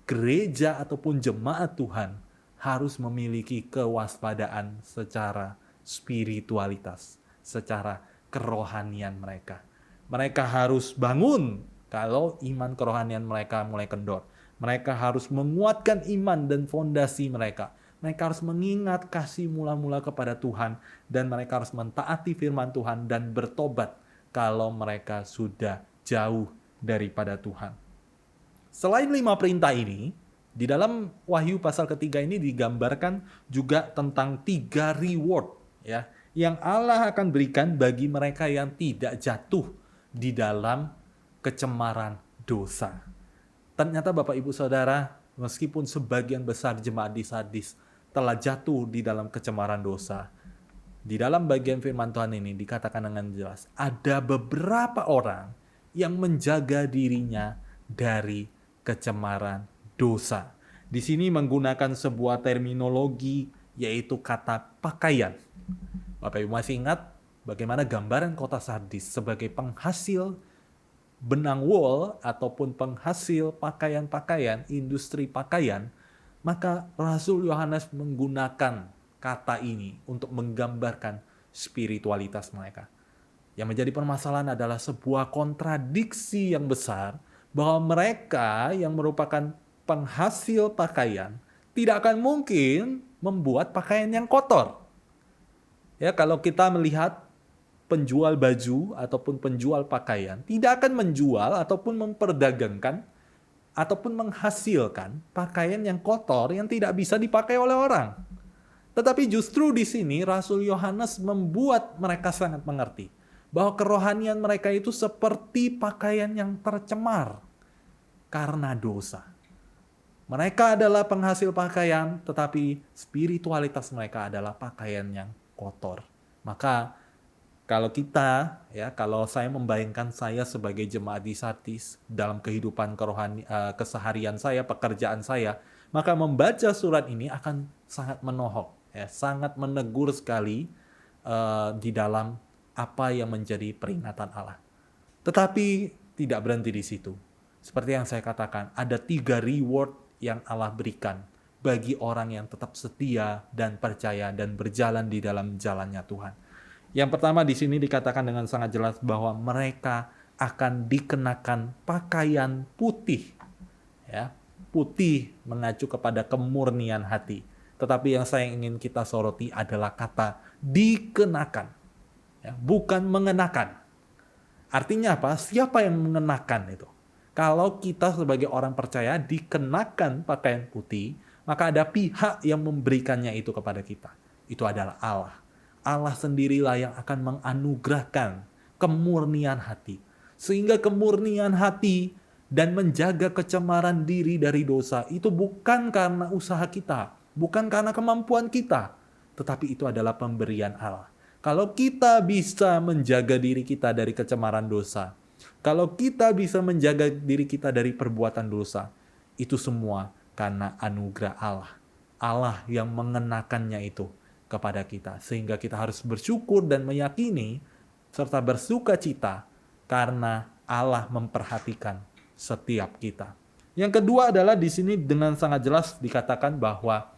Gereja ataupun jemaat Tuhan harus memiliki kewaspadaan secara spiritualitas, secara kerohanian mereka. Mereka harus bangun kalau iman kerohanian mereka mulai kendor. Mereka harus menguatkan iman dan fondasi mereka. Mereka harus mengingat kasih mula-mula kepada Tuhan, dan mereka harus mentaati firman Tuhan dan bertobat kalau mereka sudah jauh daripada Tuhan. Selain 5 perintah ini, di dalam Wahyu pasal ketiga ini digambarkan juga tentang 3 reward ya, yang Allah akan berikan bagi mereka yang tidak jatuh di dalam kecemaran dosa. Ternyata Bapak Ibu Saudara, meskipun sebagian besar jemaat di Sardis telah jatuh di dalam kecemaran dosa, di dalam bagian firman Tuhan ini dikatakan dengan jelas, ada beberapa orang yang menjaga dirinya dari kecemaran dosa. Di sini menggunakan sebuah terminologi, yaitu kata pakaian. Bapak Ibu masih ingat bagaimana gambaran kota Sardis sebagai penghasil benang wool ataupun penghasil pakaian-pakaian, industri pakaian, maka Rasul Yohanes menggunakan kata ini untuk menggambarkan spiritualitas mereka. Yang menjadi permasalahan adalah sebuah kontradiksi yang besar, bahwa mereka yang merupakan penghasil pakaian tidak akan mungkin membuat pakaian yang kotor. Ya, kalau kita melihat penjual baju ataupun penjual pakaian tidak akan menjual ataupun memperdagangkan ataupun menghasilkan pakaian yang kotor yang tidak bisa dipakai oleh orang. Tetapi justru di sini Rasul Yohanes membuat mereka sangat mengerti bahwa kerohanian mereka itu seperti pakaian yang tercemar karena dosa. Mereka adalah penghasil pakaian, tetapi spiritualitas mereka adalah pakaian yang kotor. Maka kalau saya membayangkan saya sebagai jemaat di Sardis dalam kehidupan keseharian saya, pekerjaan saya, maka membaca surat ini akan sangat menohok, ya, sangat menegur sekali di dalam apa yang menjadi peringatan Allah. Tetapi tidak berhenti di situ. Seperti yang saya katakan, ada 3 reward yang Allah berikan bagi orang yang tetap setia dan percaya dan berjalan di dalam jalannya Tuhan. Yang pertama di sini dikatakan dengan sangat jelas bahwa mereka akan dikenakan pakaian putih. Ya, putih mengacu kepada kemurnian hati. Tetapi yang saya ingin kita soroti adalah kata dikenakan. Ya, bukan mengenakan. Artinya apa? Siapa yang mengenakan itu? Kalau kita sebagai orang percaya dikenakan pakaian putih, maka ada pihak yang memberikannya itu kepada kita. Itu adalah Allah. Allah sendirilah yang akan menganugerahkan kemurnian hati. Sehingga kemurnian hati dan menjaga kecemaran diri dari dosa itu bukan karena usaha kita, bukan karena kemampuan kita, tetapi itu adalah pemberian Allah. Kalau kita bisa menjaga diri kita dari kecemaran dosa, kalau kita bisa menjaga diri kita dari perbuatan dosa, itu semua karena anugerah Allah. Allah yang mengenakannya itu kepada kita. Sehingga kita harus bersyukur dan meyakini serta bersuka cita karena Allah memperhatikan setiap kita. Yang kedua adalah di sini dengan sangat jelas dikatakan bahwa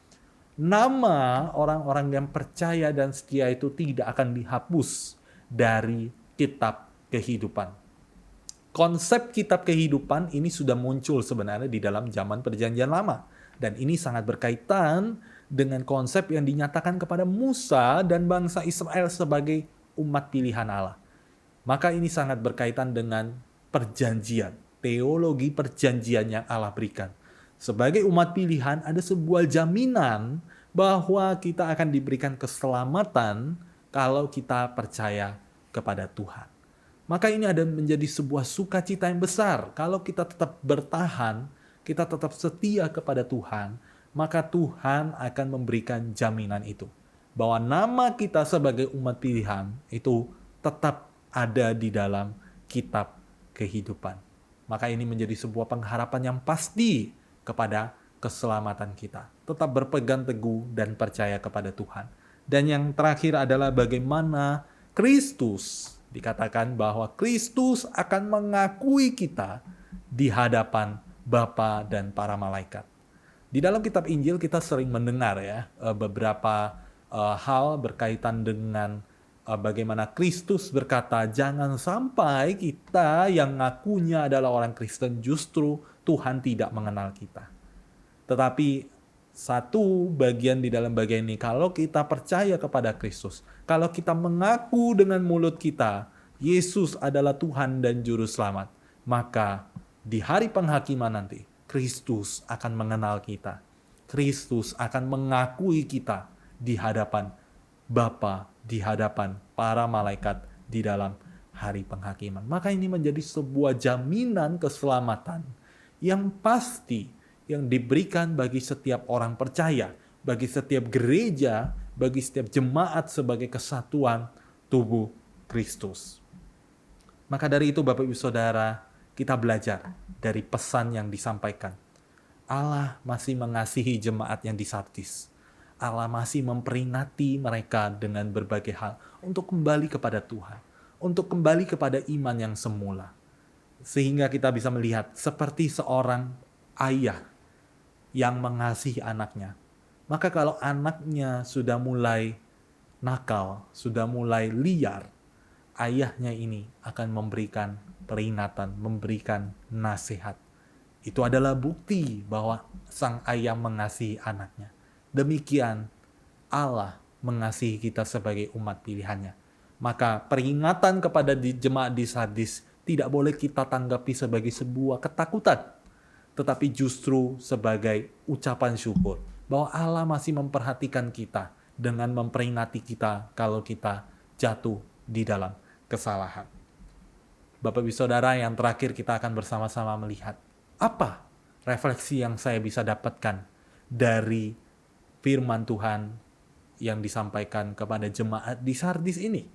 nama orang-orang yang percaya dan setia itu tidak akan dihapus dari kitab kehidupan. Konsep kitab kehidupan ini sudah muncul sebenarnya di dalam zaman Perjanjian Lama. Dan ini sangat berkaitan dengan konsep yang dinyatakan kepada Musa dan bangsa Israel sebagai umat pilihan Allah. Maka ini sangat berkaitan dengan perjanjian, teologi perjanjian yang Allah berikan. Sebagai umat pilihan ada sebuah jaminan bahwa kita akan diberikan keselamatan kalau kita percaya kepada Tuhan. Maka ini ada menjadi sebuah sukacita yang besar. Kalau kita tetap bertahan, kita tetap setia kepada Tuhan, maka Tuhan akan memberikan jaminan itu. Bahwa nama kita sebagai umat pilihan itu tetap ada di dalam kitab kehidupan. Maka ini menjadi sebuah pengharapan yang pasti kepada keselamatan kita. Tetap berpegang teguh dan percaya kepada Tuhan. Dan yang terakhir adalah bagaimana Kristus, dikatakan bahwa Kristus akan mengakui kita di hadapan Bapa dan para malaikat. Di dalam kitab Injil kita sering mendengar ya beberapa hal berkaitan dengan bagaimana Kristus berkata, jangan sampai kita yang ngakunya adalah orang Kristen justru Tuhan tidak mengenal kita. Tetapi satu bagian di dalam bagian ini, kalau kita percaya kepada Kristus, kalau kita mengaku dengan mulut kita, Yesus adalah Tuhan dan Juru Selamat, maka di hari penghakiman nanti, Kristus akan mengenal kita. Kristus akan mengakui kita di hadapan Bapa, di hadapan para malaikat di dalam hari penghakiman. Maka ini menjadi sebuah jaminan keselamatan yang pasti, yang diberikan bagi setiap orang percaya, bagi setiap gereja, bagi setiap jemaat sebagai kesatuan tubuh Kristus. Maka dari itu Bapak Ibu Saudara, kita belajar dari pesan yang disampaikan. Allah masih mengasihi jemaat yang di Sardis. Allah masih memperingati mereka dengan berbagai hal untuk kembali kepada Tuhan, untuk kembali kepada iman yang semula. Sehingga kita bisa melihat seperti seorang ayah yang mengasihi anaknya. Maka kalau anaknya sudah mulai nakal, sudah mulai liar, ayahnya ini akan memberikan peringatan, memberikan nasihat. Itu adalah bukti bahwa sang ayah mengasihi anaknya. Demikian Allah mengasihi kita sebagai umat pilihannya. Maka peringatan kepada jemaat di Sardis tidak boleh kita tanggapi sebagai sebuah ketakutan, tetapi justru sebagai ucapan syukur bahwa Allah masih memperhatikan kita dengan memperingati kita kalau kita jatuh di dalam kesalahan. Bapak Ibu Saudara, yang terakhir kita akan bersama-sama melihat apa refleksi yang saya bisa dapatkan dari firman Tuhan yang disampaikan kepada jemaat di Sardis ini.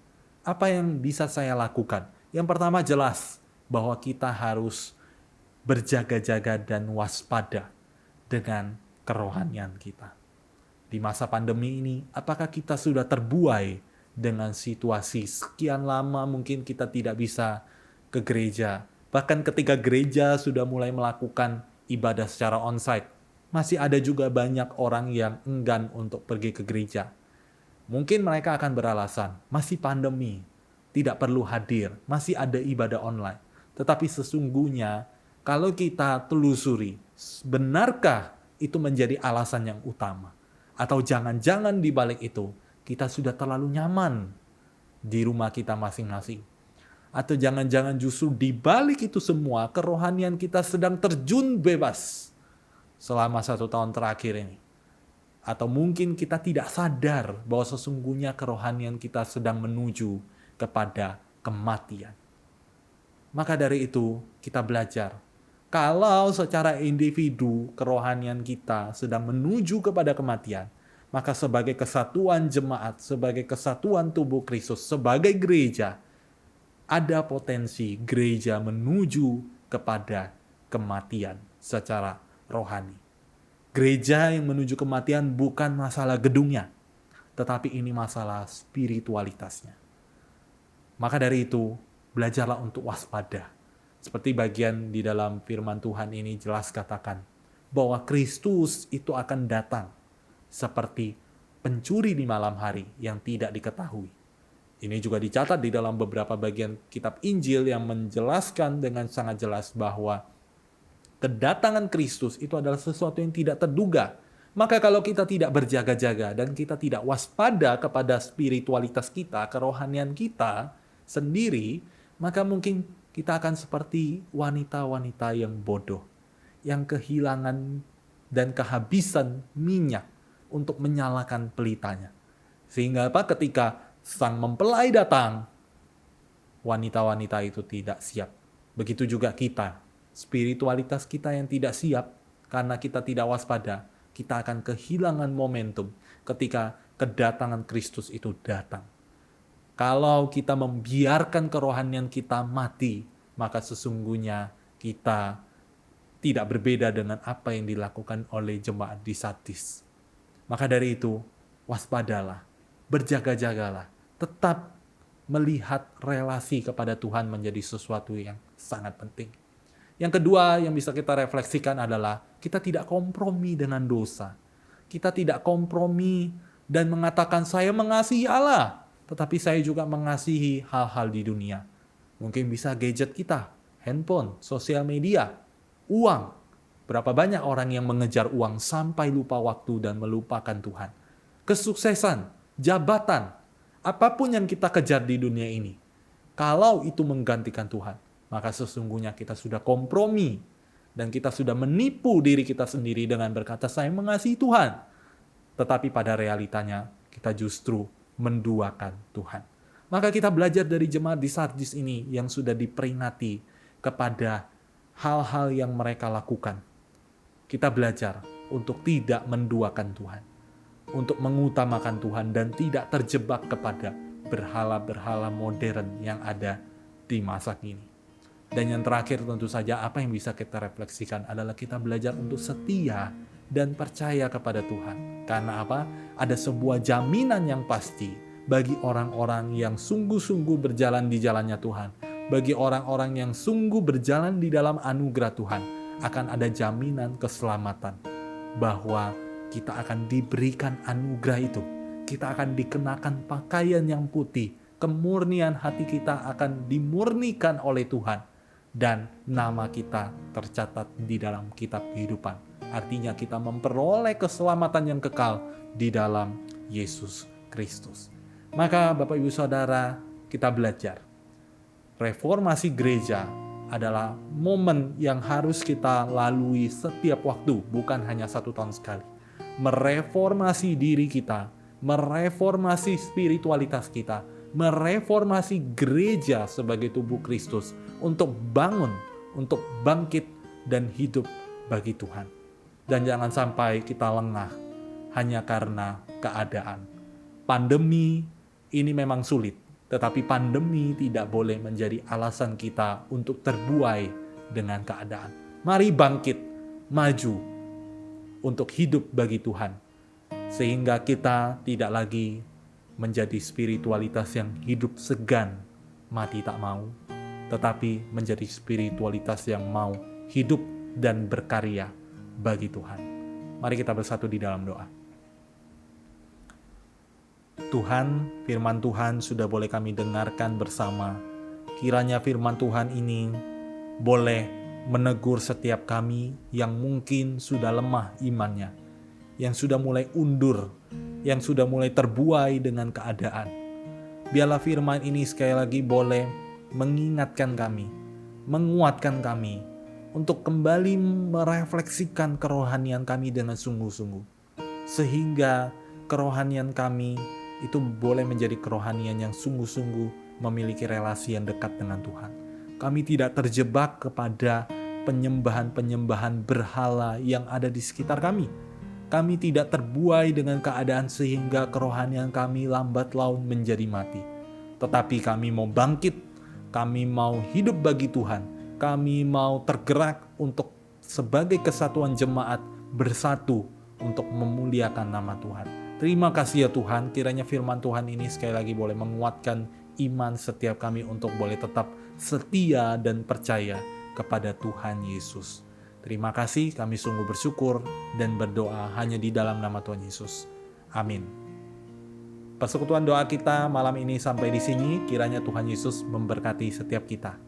Apa yang bisa saya lakukan? Yang pertama jelas bahwa kita harus berjaga-jaga dan waspada dengan kerohanian kita. Di masa pandemi ini, apakah kita sudah terbuai dengan situasi sekian lama mungkin kita tidak bisa ke gereja? Bahkan ketika gereja sudah mulai melakukan ibadah secara onsite, masih ada juga banyak orang yang enggan untuk pergi ke gereja. Mungkin mereka akan beralasan, masih pandemi, tidak perlu hadir, masih ada ibadah online. Tetapi sesungguhnya, kalau kita telusuri, benarkah itu menjadi alasan yang utama? Atau jangan-jangan di balik itu, kita sudah terlalu nyaman di rumah kita masing-masing? Atau jangan-jangan justru di balik itu semua, kerohanian kita sedang terjun bebas selama 1 tahun terakhir ini? Atau mungkin kita tidak sadar bahwa sesungguhnya kerohanian kita sedang menuju kepada kematian. Maka dari itu, kita belajar. Kalau secara individu kerohanian kita sedang menuju kepada kematian, maka sebagai kesatuan jemaat, sebagai kesatuan tubuh Kristus, sebagai gereja, ada potensi gereja menuju kepada kematian secara rohani. Gereja yang menuju kematian bukan masalah gedungnya, tetapi ini masalah spiritualitasnya. Maka dari itu, belajarlah untuk waspada. Seperti bagian di dalam firman Tuhan ini jelas katakan bahwa Kristus itu akan datang seperti pencuri di malam hari yang tidak diketahui. Ini juga dicatat di dalam beberapa bagian kitab Injil yang menjelaskan dengan sangat jelas bahwa kedatangan Kristus itu adalah sesuatu yang tidak terduga. Maka kalau kita tidak berjaga-jaga dan kita tidak waspada kepada spiritualitas kita, kerohanian kita sendiri, maka mungkin kita akan seperti wanita-wanita yang bodoh, yang kehilangan dan kehabisan minyak untuk menyalakan pelitanya. Sehingga apa? Ketika sang mempelai datang, wanita-wanita itu tidak siap. Begitu juga kita, spiritualitas kita yang tidak siap karena kita tidak waspada, kita akan kehilangan momentum ketika kedatangan Kristus itu datang. Kalau kita membiarkan kerohanian kita mati, maka sesungguhnya kita tidak berbeda dengan apa yang dilakukan oleh jemaat di Sardis. Maka dari itu, waspadalah. berjaga-jagalah. Tetap melihat relasi kepada Tuhan menjadi sesuatu yang sangat penting. Yang kedua yang bisa kita refleksikan adalah kita tidak kompromi dengan dosa. Kita tidak kompromi dan mengatakan saya mengasihi Allah, tetapi saya juga mengasihi hal-hal di dunia. Mungkin bisa gadget kita, handphone, sosial media, uang. Berapa banyak orang yang mengejar uang sampai lupa waktu dan melupakan Tuhan. Kesuksesan, jabatan, apapun yang kita kejar di dunia ini, kalau itu menggantikan Tuhan, maka sesungguhnya kita sudah kompromi dan kita sudah menipu diri kita sendiri dengan berkata saya mengasihi Tuhan. Tetapi pada realitanya kita justru menduakan Tuhan. Maka kita belajar dari jemaat di Sardis ini yang sudah diperingati kepada hal-hal yang mereka lakukan. Kita belajar untuk tidak menduakan Tuhan, untuk mengutamakan Tuhan dan tidak terjebak kepada berhala-berhala modern yang ada di masa kini. Dan yang terakhir tentu saja apa yang bisa kita refleksikan adalah kita belajar untuk setia dan percaya kepada Tuhan. Karena apa? Ada sebuah jaminan yang pasti bagi orang-orang yang sungguh-sungguh berjalan di jalannya Tuhan. Bagi orang-orang yang sungguh berjalan di dalam anugerah Tuhan, akan ada jaminan keselamatan. Bahwa kita akan diberikan anugerah itu. Kita akan dikenakan pakaian yang putih. Kemurnian hati kita akan dimurnikan oleh Tuhan. Dan nama kita tercatat di dalam kitab kehidupan. Artinya kita memperoleh keselamatan yang kekal di dalam Yesus Kristus. Maka Bapak Ibu Saudara, kita belajar. Reformasi gereja adalah momen yang harus kita lalui setiap waktu, bukan hanya 1 tahun sekali. Mereformasi diri kita, mereformasi spiritualitas kita, mereformasi gereja sebagai tubuh Kristus untuk bangun, untuk bangkit dan hidup bagi Tuhan. Dan jangan sampai kita lengah hanya karena keadaan. Pandemi ini memang sulit, tetapi pandemi tidak boleh menjadi alasan kita untuk terbuai dengan keadaan. Mari bangkit, maju untuk hidup bagi Tuhan, sehingga kita tidak lagi menjadi spiritualitas yang hidup segan, mati tak mau, tetapi menjadi spiritualitas yang mau hidup dan berkarya bagi Tuhan. Mari kita bersatu di dalam doa. Tuhan, firman Tuhan sudah boleh kami dengarkan bersama. Kiranya firman Tuhan ini boleh menegur setiap kami yang mungkin sudah lemah imannya, yang sudah mulai undur, yang sudah mulai terbuai dengan keadaan. Biarlah firman ini sekali lagi boleh mengingatkan kami, menguatkan kami, untuk kembali merefleksikan kerohanian kami dengan sungguh-sungguh. Sehingga kerohanian kami itu boleh menjadi kerohanian yang sungguh-sungguh memiliki relasi yang dekat dengan Tuhan. Kami tidak terjebak kepada penyembahan-penyembahan berhala yang ada di sekitar kami. Kami tidak terbuai dengan keadaan sehingga kerohanian kami lambat laun menjadi mati. Tetapi kami mau bangkit, kami mau hidup bagi Tuhan, kami mau tergerak untuk sebagai kesatuan jemaat bersatu untuk memuliakan nama Tuhan. Terima kasih ya Tuhan, kiranya firman Tuhan ini sekali lagi boleh menguatkan iman setiap kami untuk boleh tetap setia dan percaya kepada Tuhan Yesus. Terima kasih, kami sungguh bersyukur dan berdoa hanya di dalam nama Tuhan Yesus. Amin. Persekutuan doa kita malam ini sampai di sini. Kiranya Tuhan Yesus memberkati setiap kita.